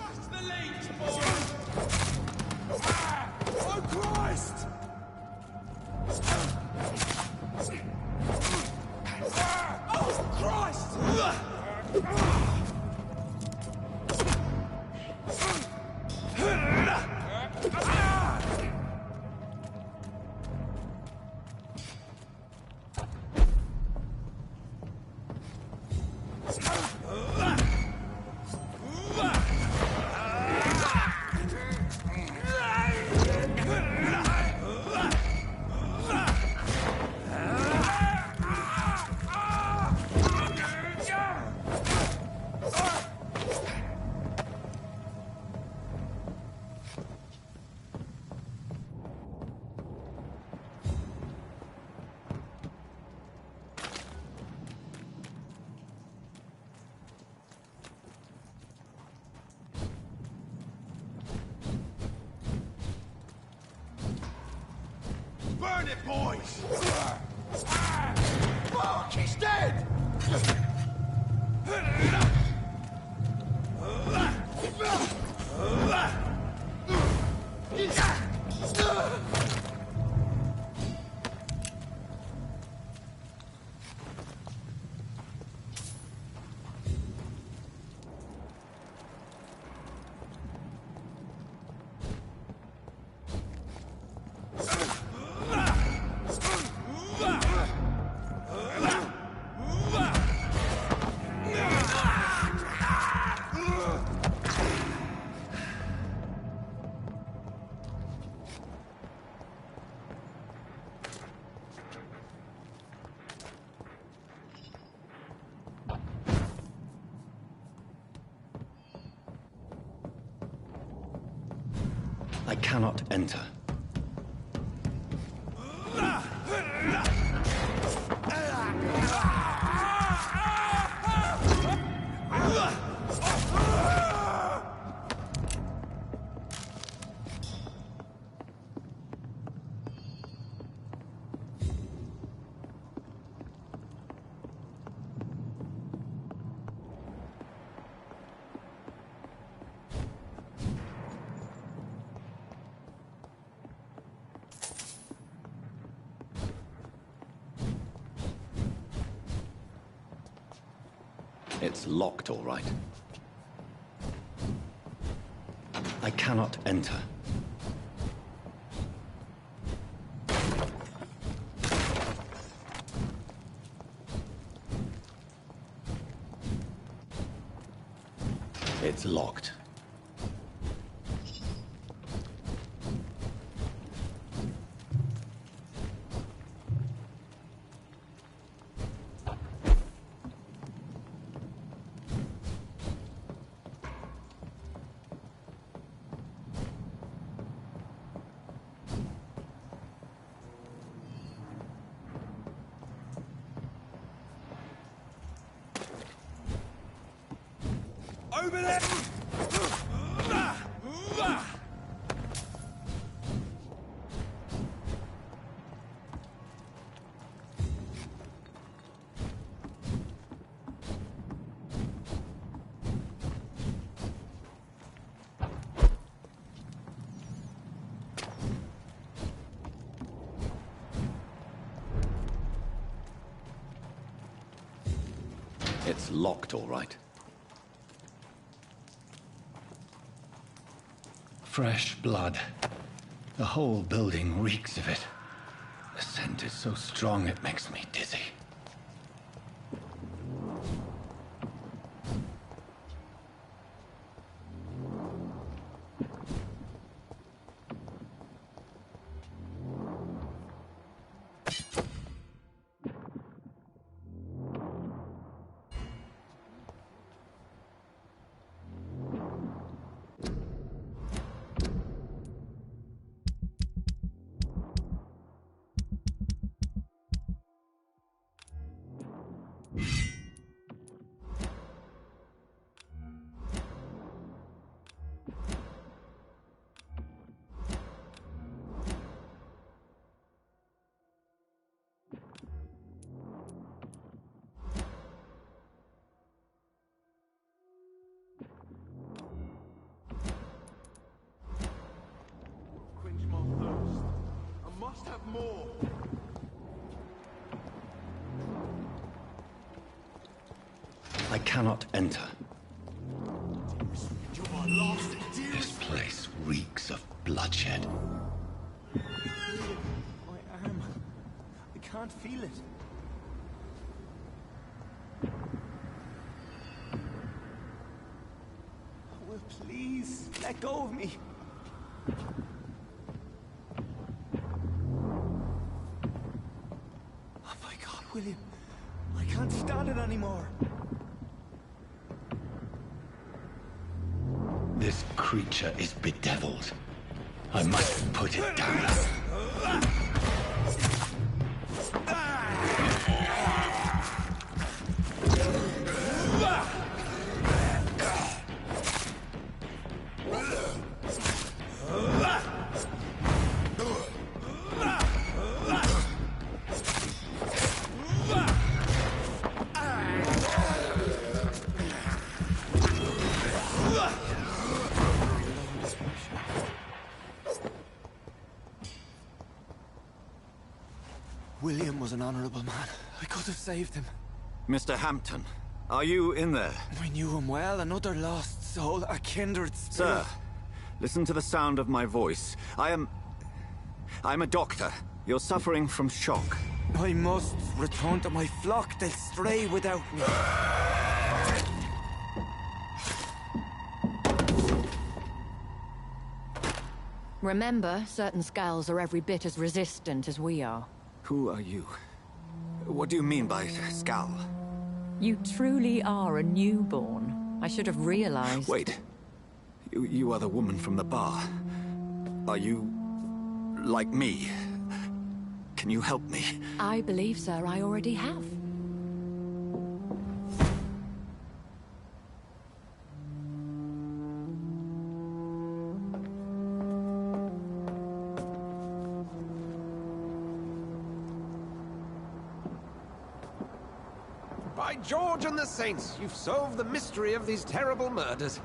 Bust the leech, boys! Oh, Christ! Oh, Christ! Burn it, boys! Fuck, he's dead! I cannot enter. It's locked, all right. I cannot enter. It's locked. Over there! It's locked, all right. Fresh blood. The whole building reeks of it. The scent is so strong it makes me dizzy. must have more. I cannot enter. You are lost, dearest. This place reeks of bloodshed. My arm. I can't feel it. Will please let go of me. Oh my God, William. I can't stand it anymore. This creature is bedeviled. I must put it down. William was an honorable man. I could have saved him. Mr. Hampton, are you in there? I knew him well, another lost soul, a kindred spirit. Sir, listen to the sound of my voice. I'm a doctor. You're suffering from shock. I must return to my flock. They'll stray without me. Remember, certain skulls are every bit as resistant as we are. Who are you? What do you mean by Skal? You truly are a newborn. I should have realized. Wait. You are the woman from the bar. Are you... like me? Can you help me? I believe, sir, I already have. By George and the Saints, you've solved the mystery of these terrible murders.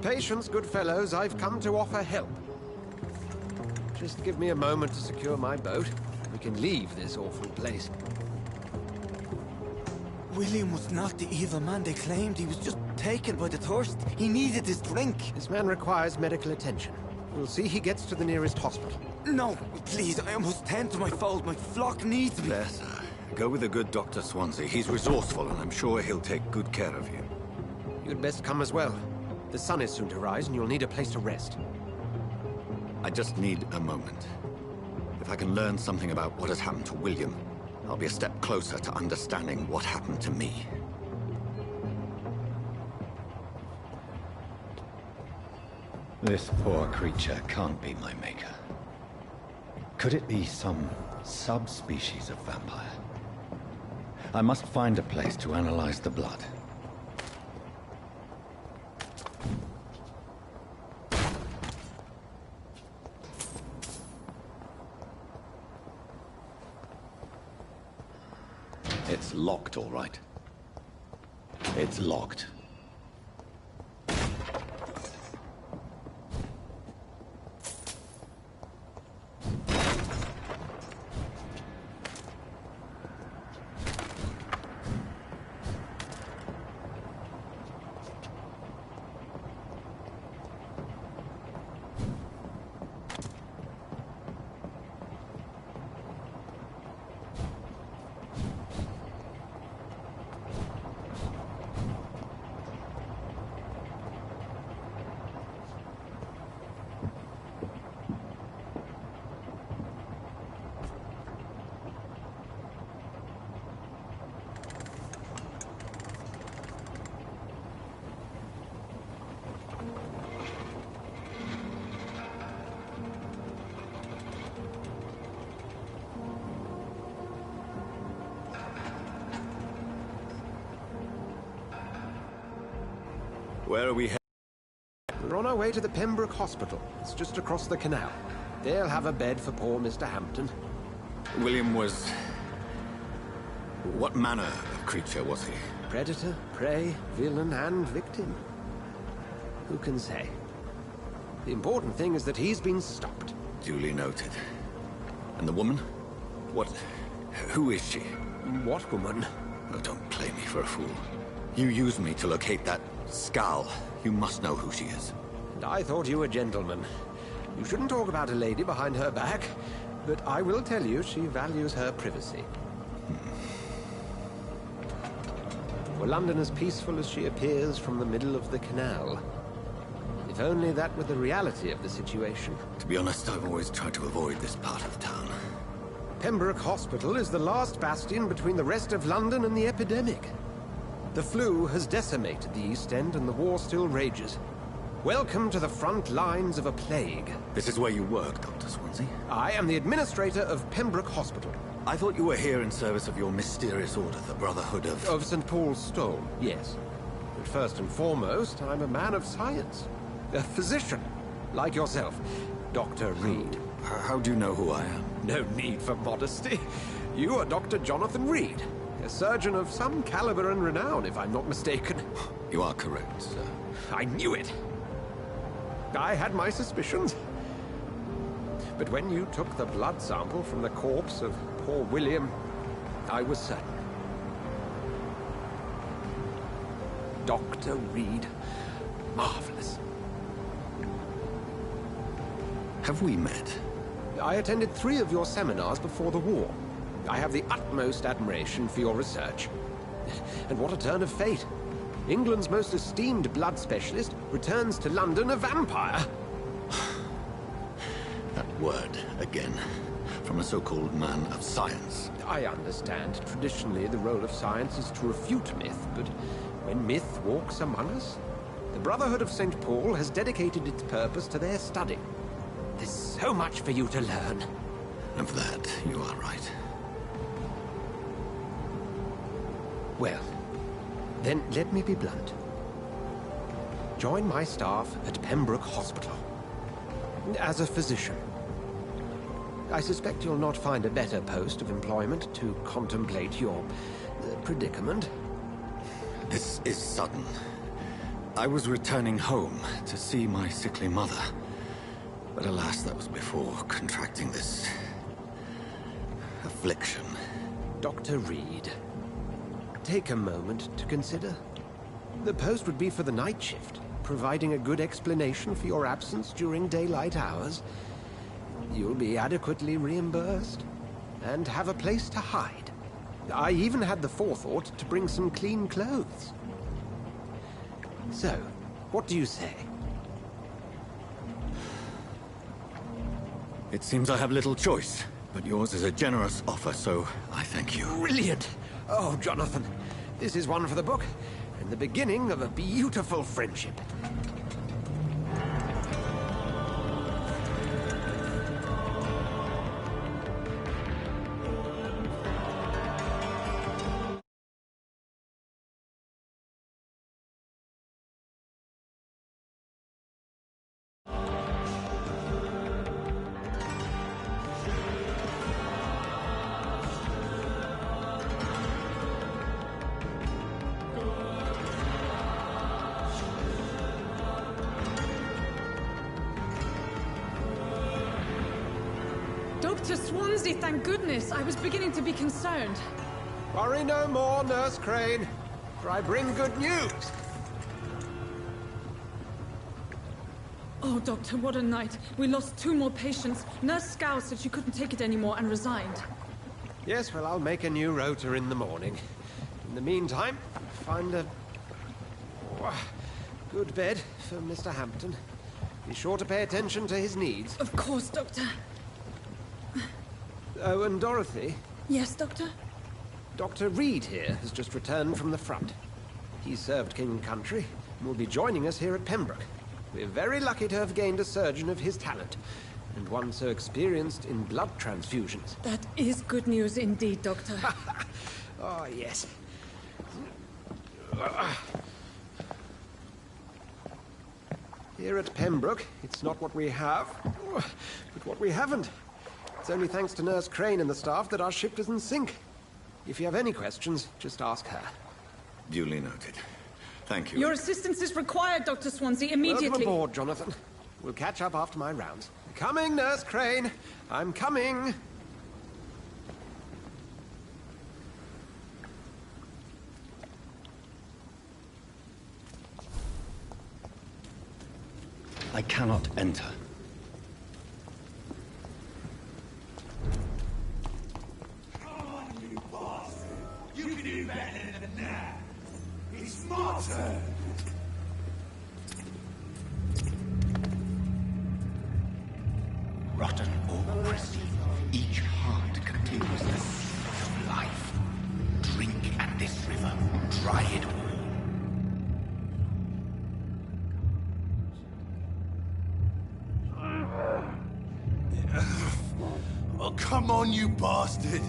Patience, good fellows, I've come to offer help. Just give me a moment to secure my boat. We can leave this awful place. William was not the evil man they claimed. He was just taken by the thirst. He needed his drink. This man requires medical attention. We'll see he gets to the nearest hospital. No, please, I must tend to my fold. My flock needs me. There, sir. Go with the good Dr. Swansea. He's resourceful, and I'm sure he'll take good care of you. You'd best come as well. The sun is soon to rise, and you'll need a place to rest. I just need a moment. If I can learn something about what has happened to William, I'll be a step closer to understanding what happened to me. This poor creature can't be my maker. Could it be some subspecies of vampire? I must find a place to analyze the blood. It's locked, all right. It's locked. Where are we headed? We're on our way to the Pembroke Hospital. It's just across the canal. They'll have a bed for poor Mr. Hampton. William was... what manner of creature was he? Predator, prey, villain, and victim. Who can say? The important thing is that he's been stopped. Duly noted. And the woman? Who is she? What woman? Oh, don't play me for a fool. You used me to locate that Skal. You must know who she is. And I thought you a gentleman. You shouldn't talk about a lady behind her back, but I will tell you she values her privacy. Were London as peaceful as she appears from the middle of the canal? If only that were the reality of the situation. To be honest, I've always tried to avoid this part of town. Pembroke Hospital is the last bastion between the rest of London and the epidemic. The flu has decimated the East End and the war still rages. Welcome to the front lines of a plague. This is where you work, Dr. Swansea? I am the administrator of Pembroke Hospital. I thought you were here in service of your mysterious order, the Brotherhood of... Of St. Paul's Stone, yes. But first and foremost, I'm a man of science. A physician, like yourself, Dr. Reed. How do you know who I am? No need for modesty. You are Dr. Jonathan Reed, a surgeon of some caliber and renown, if I'm not mistaken. You are correct, sir. I knew it. I had my suspicions. But when you took the blood sample from the corpse of poor William, I was certain. Dr. Reed. Marvelous. Have we met? I attended 3 of your seminars before the war. I have the utmost admiration for your research. And what a turn of fate. England's most esteemed blood specialist returns to London a vampire. That word, again. From a so-called man of science. I understand. Traditionally, the role of science is to refute myth, but when myth walks among us, the Brotherhood of St. Paul has dedicated its purpose to their study. There's so much for you to learn. And for that, you are right. Well, then let me be blunt. Join my staff at Pembroke Hospital. As a physician. I suspect you'll not find a better post of employment to contemplate your predicament. This is sudden. I was returning home to see my sickly mother. But alas, that was before contracting this... affliction. Dr. Reed, take a moment to consider. The post would be for the night shift, providing a good explanation for your absence during daylight hours. You'll be adequately reimbursed, and have a place to hide. I even had the forethought to bring some clean clothes. So, what do you say? It seems I have little choice, but yours is a generous offer, so I thank you. Brilliant! Oh, Jonathan, this is one for the book, and the beginning of a beautiful friendship. Dr. Swansea, thank goodness. I was beginning to be concerned. Worry no more, Nurse Crane, for I bring good news. Oh, Doctor, what a night. We lost 2 more patients. Nurse Scow said she couldn't take it anymore and resigned. Yes, well, I'll make a new rota in the morning. In the meantime, find a... good bed for Mr. Hampton. Be sure to pay attention to his needs. Of course, Doctor. Oh, and Dorothy? Yes, Doctor? Dr. Reed here has just returned from the front. He served King and Country and will be joining us here at Pembroke. We're very lucky to have gained a surgeon of his talent, and one so experienced in blood transfusions. That is good news indeed, Doctor. Oh, yes. Here at Pembroke, it's not what we have, but what we haven't. It's only thanks to Nurse Crane and the staff that our ship doesn't sink. If you have any questions, just ask her. Duly noted. Thank you. Your assistance is required, Dr. Swansea, immediately. Welcome aboard, Jonathan. We'll catch up after my rounds. Coming, Nurse Crane! I'm coming! I cannot enter. Come on, you bastard! You can do better than that! It's my turn! Rotten or pristine, each heart contains the seed of life. Drink at this river, dry it all. Oh, come on, you bastard!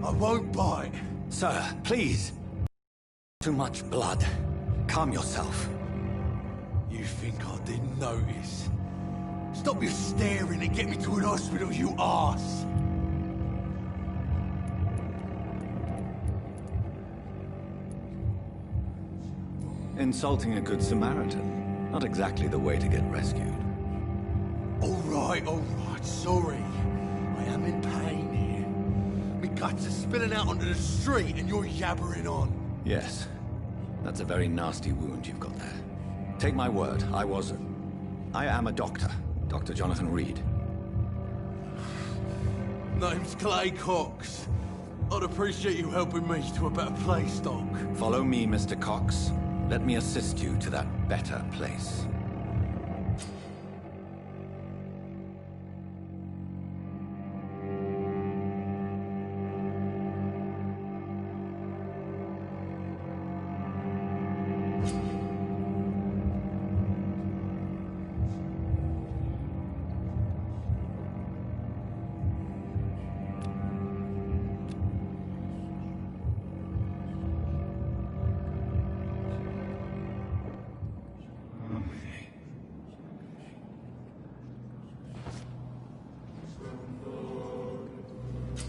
I won't bite. Sir, please. Too much blood. Calm yourself. You think I didn't notice? Stop your staring and get me to an hospital, you arse! Insulting a good Samaritan. Not exactly the way to get rescued. All right, sorry. I am in pain here. My guts are spilling out onto the street and you're yabbering on. Yes. That's a very nasty wound you've got there. Take my word, I am a doctor. Dr. Jonathan Reed. Name's Clay Cox. I'd appreciate you helping me to a better place, Doc. Follow me, Mr. Cox. Let me assist you to that better place.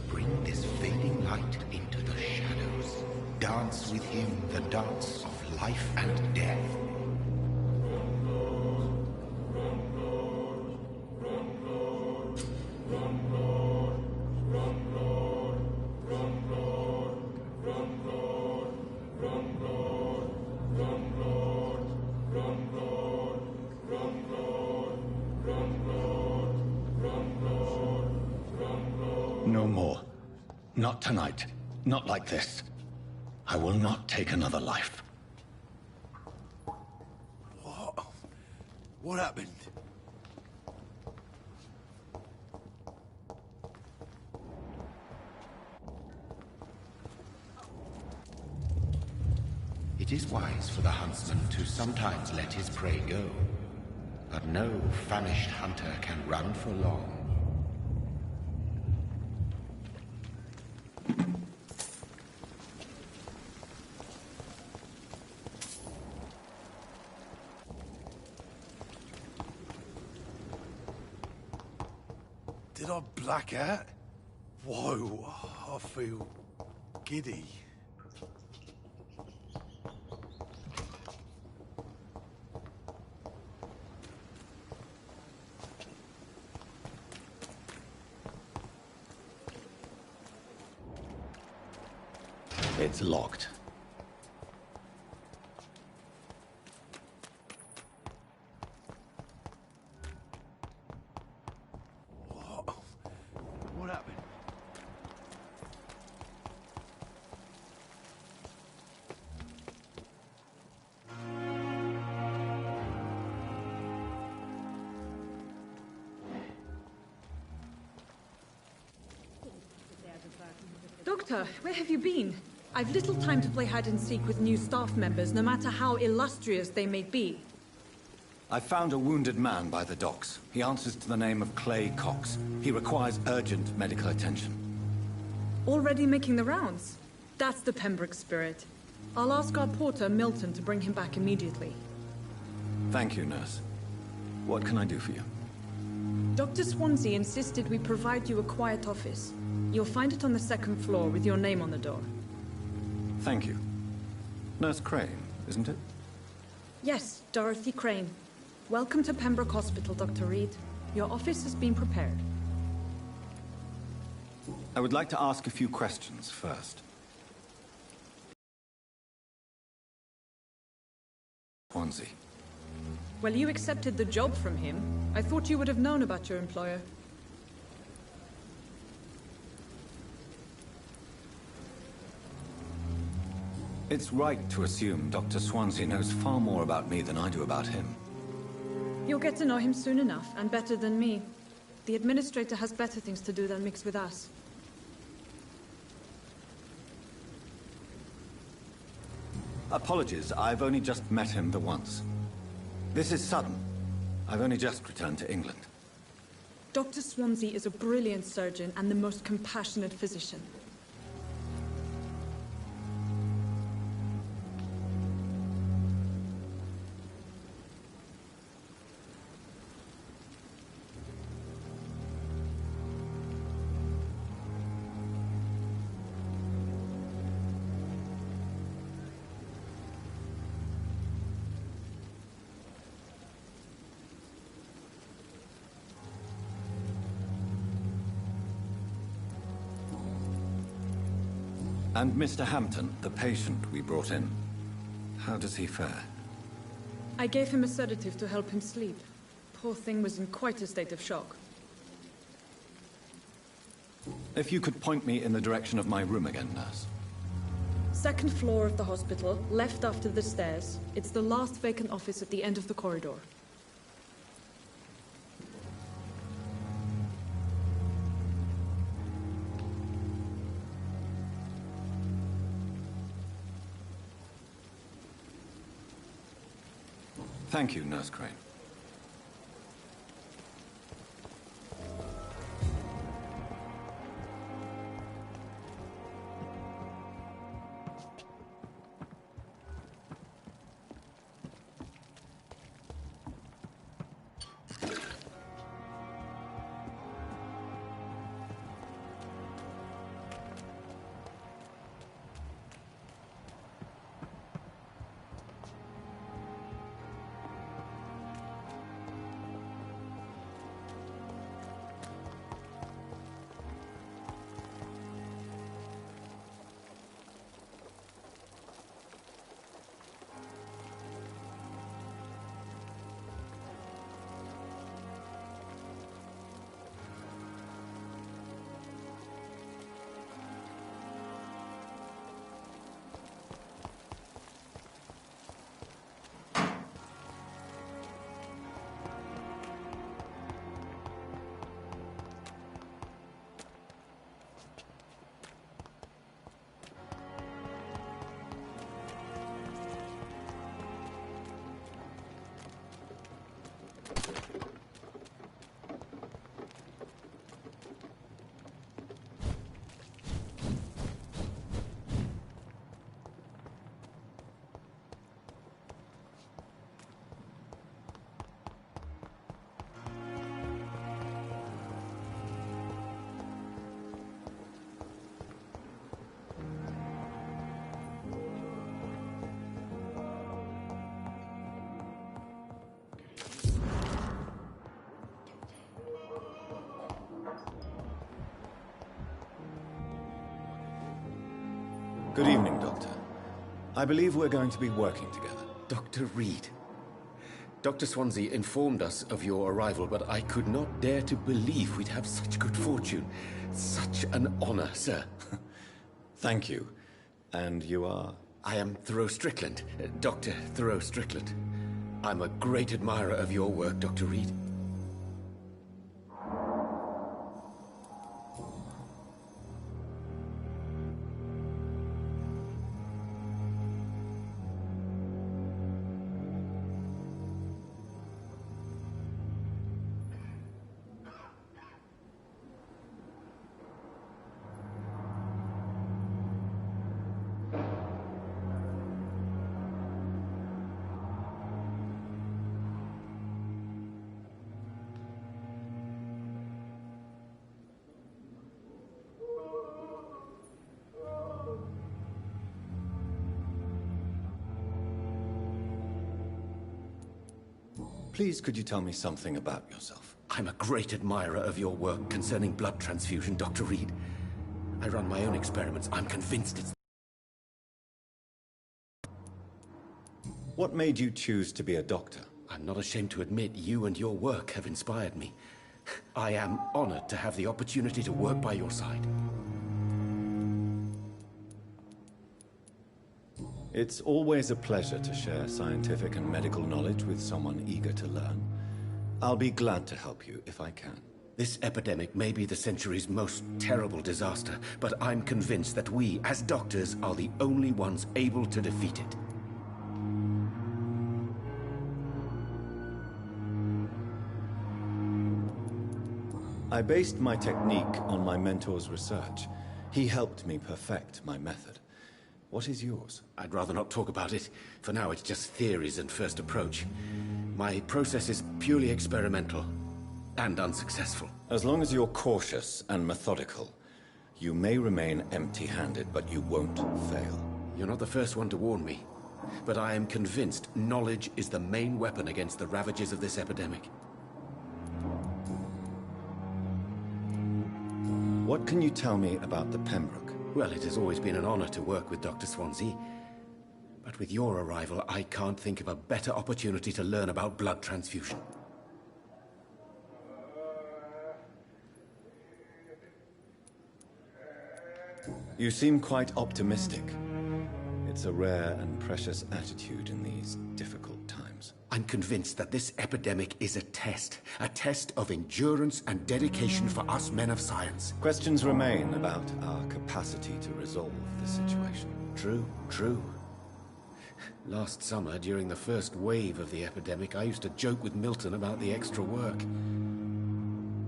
Bring this fading light into the shadows. Dance with him the dance of life and death. No more. Not tonight. Not like this. I will not take another life. What? What happened? It is wise for the huntsman to sometimes let his prey go, but no famished hunter can run for long. Did I black out? Whoa, I feel giddy. It's locked. What happened? Doctor, where have you been? I've little time to play hide and seek with new staff members, no matter how illustrious they may be. I found a wounded man by the docks. He answers to the name of Clay Cox. He requires urgent medical attention. Already making the rounds? That's the Pembroke spirit. I'll ask our porter, Milton, to bring him back immediately. Thank you, nurse. What can I do for you? Dr. Swansea insisted we provide you a quiet office. You'll find it on the second floor with your name on the door. Thank you. Nurse Crane, isn't it? Yes, Dorothy Crane. Welcome to Pembroke Hospital, Dr. Reed. Your office has been prepared. I would like to ask a few questions first. Swansea. Well, you accepted the job from him. I thought you would have known about your employer. It's right to assume Dr. Swansea knows far more about me than I do about him. You'll get to know him soon enough, and better than me. The administrator has better things to do than mix with us. Apologies, I've only just met him the once. This is sudden. I've only just returned to England. Dr. Swansea is a brilliant surgeon and the most compassionate physician. And Mr. Hampton, the patient we brought in, how does he fare? I gave him a sedative to help him sleep. Poor thing was in quite a state of shock. If you could point me in the direction of my room again, nurse. Second floor of the hospital, left after the stairs. It's the last vacant office at the end of the corridor. Thank you, Nurse Crane. Good evening, Doctor. I believe we're going to be working together. Dr. Reed. Dr. Swansea informed us of your arrival, but I could not dare to believe we'd have such good fortune. Such an honor, sir. Thank you. And you are? I am Thoreau Strickland, Dr. Thoreau Strickland. I'm a great admirer of your work, Dr. Reed. Please, could you tell me something about yourself? I'm a great admirer of your work concerning blood transfusion, Dr. Reed. I run my own experiments. I'm convinced it's... What made you choose to be a doctor? I'm not ashamed to admit you and your work have inspired me. I am honored to have the opportunity to work by your side. It's always a pleasure to share scientific and medical knowledge with someone eager to learn. I'll be glad to help you if I can. This epidemic may be the century's most terrible disaster, but I'm convinced that we, as doctors, are the only ones able to defeat it. I based my technique on my mentor's research. He helped me perfect my method. What is yours? I'd rather not talk about it. For now, it's just theories and first approach. My process is purely experimental and unsuccessful. As long as you're cautious and methodical, you may remain empty-handed, but you won't fail. You're not the first one to warn me, but I am convinced knowledge is the main weapon against the ravages of this epidemic. What can you tell me about the Pembroke? Well, it has always been an honor to work with Dr. Swansea. But with your arrival, I can't think of a better opportunity to learn about blood transfusion. You seem quite optimistic. It's a rare and precious attitude in these difficult times. I'm convinced that this epidemic is a test of endurance and dedication for us men of science. Questions remain about our capacity to resolve the situation. True. Last summer, during the first wave of the epidemic, I used to joke with Milton about the extra work.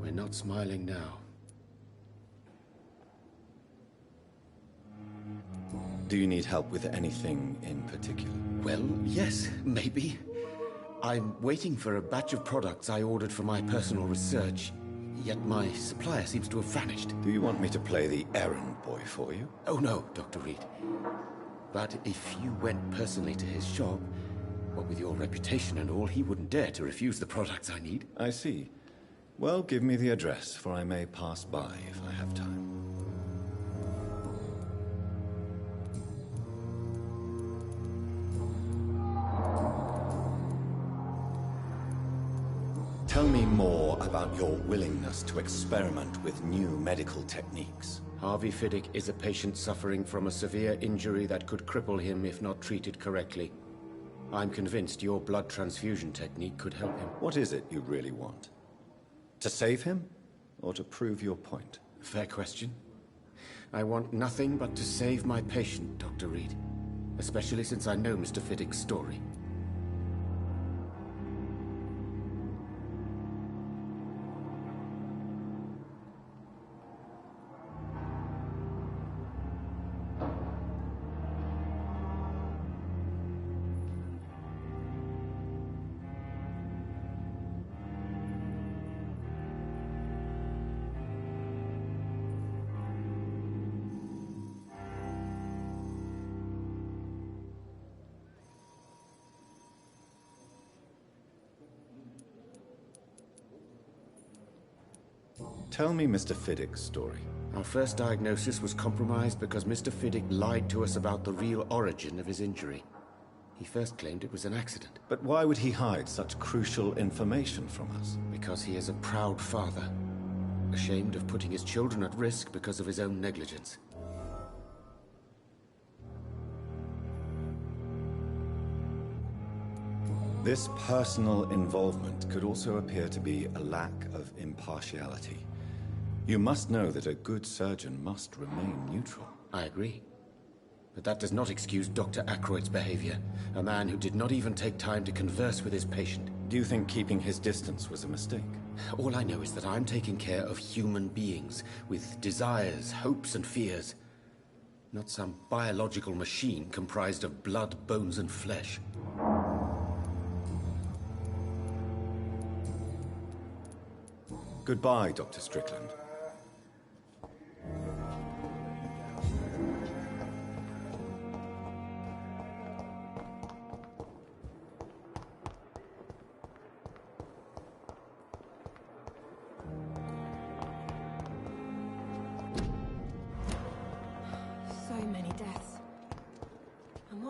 We're not smiling now. Do you need help with anything in particular? Well, yes, maybe. I'm waiting for a batch of products I ordered for my personal research, yet my supplier seems to have vanished. Do you want me to play the errand boy for you? Oh no, Dr. Reed. But if you went personally to his shop, what with your reputation and all, he wouldn't dare to refuse the products I need. I see. Well, give me the address, for I may pass by if I have time. Tell me more about your willingness to experiment with new medical techniques. Harvey Fiddick is a patient suffering from a severe injury that could cripple him if not treated correctly. I'm convinced your blood transfusion technique could help him. What is it you really want? To save him, or to prove your point? Fair question. I want nothing but to save my patient, Dr. Reed. Especially since I know Mr. Fiddick's story. Tell me Mr. Fiddick's story. Our first diagnosis was compromised because Mr. Fiddick lied to us about the real origin of his injury. He first claimed it was an accident. But why would he hide such crucial information from us? Because he is a proud father, ashamed of putting his children at risk because of his own negligence. This personal involvement could also appear to be a lack of impartiality. You must know that a good surgeon must remain neutral. I agree. But that does not excuse Dr. Ackroyd's behavior, a man who did not even take time to converse with his patient. Do you think keeping his distance was a mistake? All I know is that I'm taking care of human beings, with desires, hopes and fears. Not some biological machine comprised of blood, bones and flesh. Goodbye, Dr. Strickland.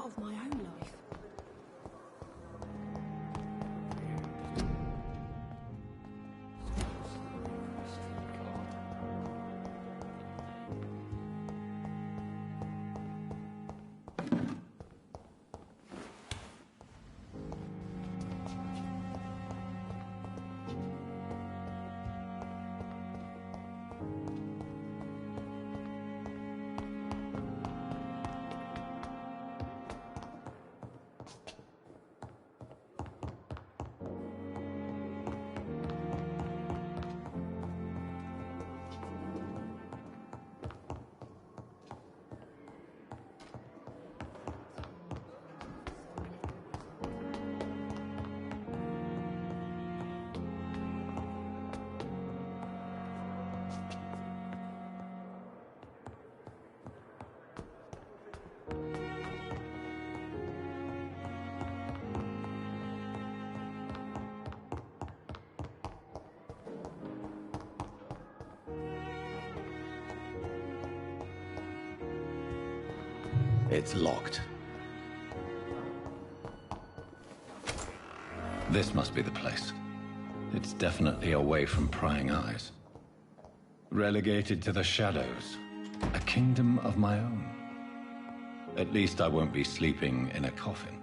of my own life. It's locked. This must be the place. It's definitely away from prying eyes. Relegated to the shadows. A kingdom of my own. At least I won't be sleeping in a coffin.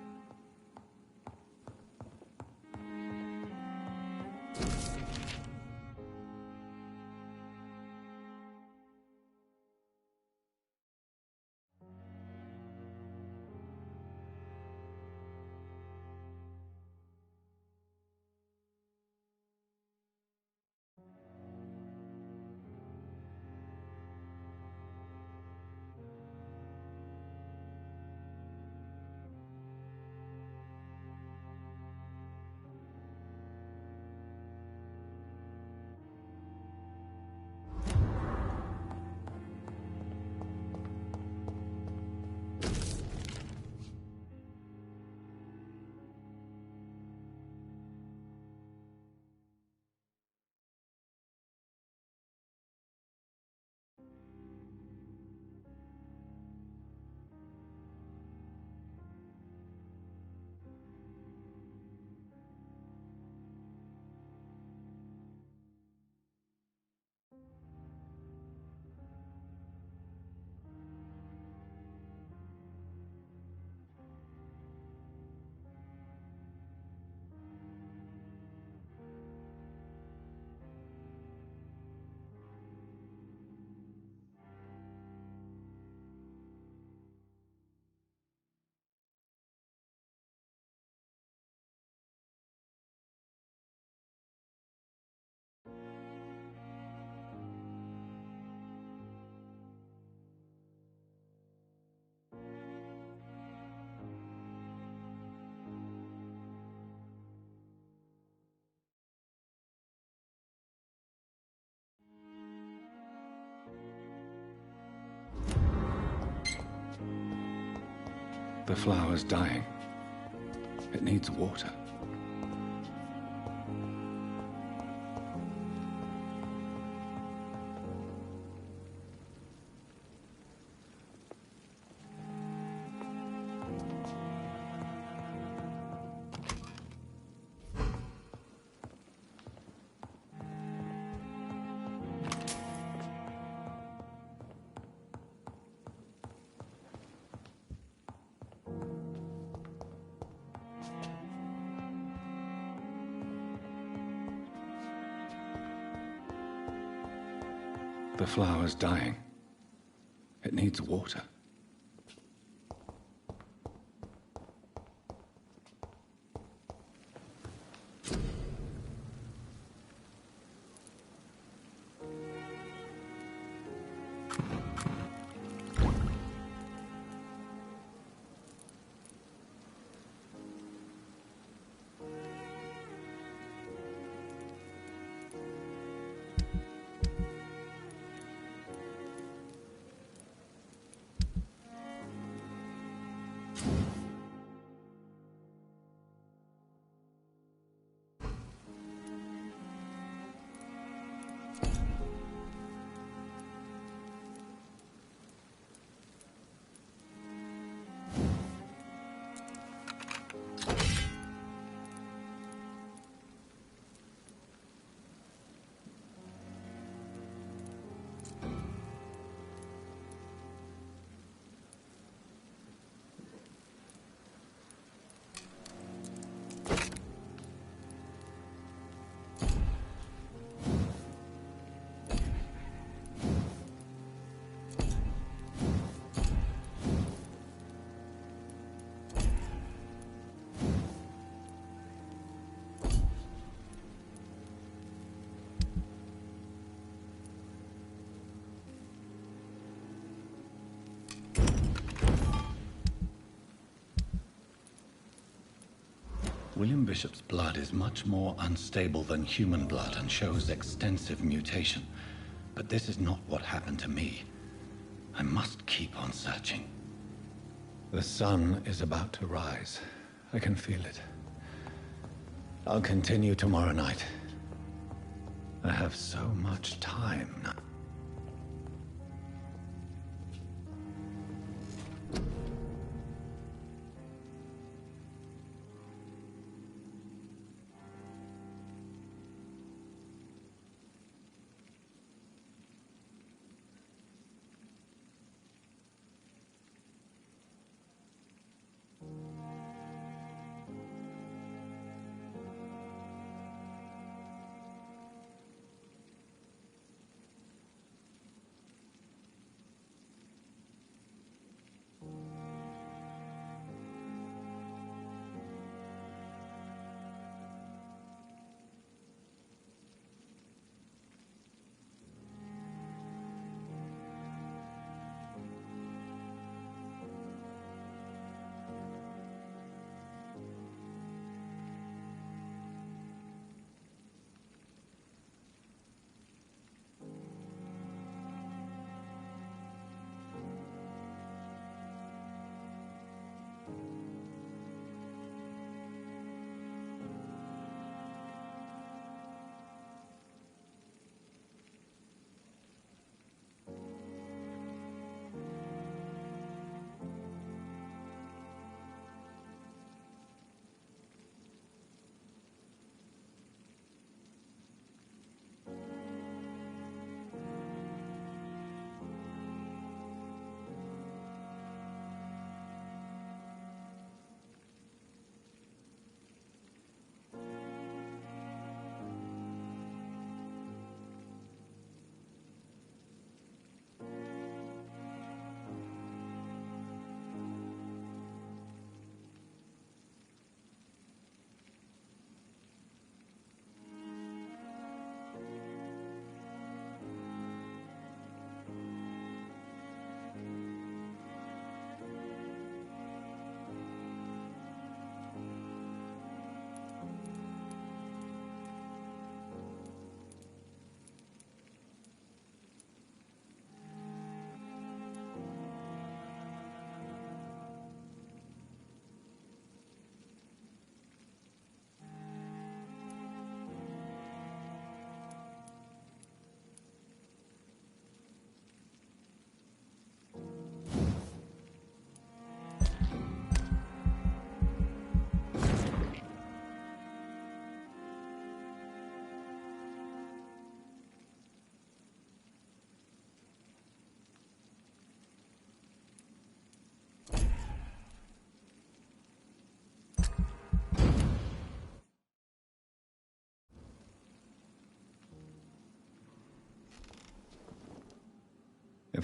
The flower's dying. It needs water. The flower's dying. It needs water. William Bishop's blood is much more unstable than human blood and shows extensive mutation. But this is not what happened to me. I must keep on searching. The sun is about to rise. I can feel it. I'll continue tomorrow night. I have so much time now.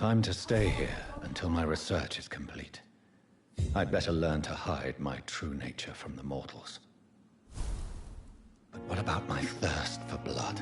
If I'm to stay here until my research is complete, I'd better learn to hide my true nature from the mortals. But what about my thirst for blood?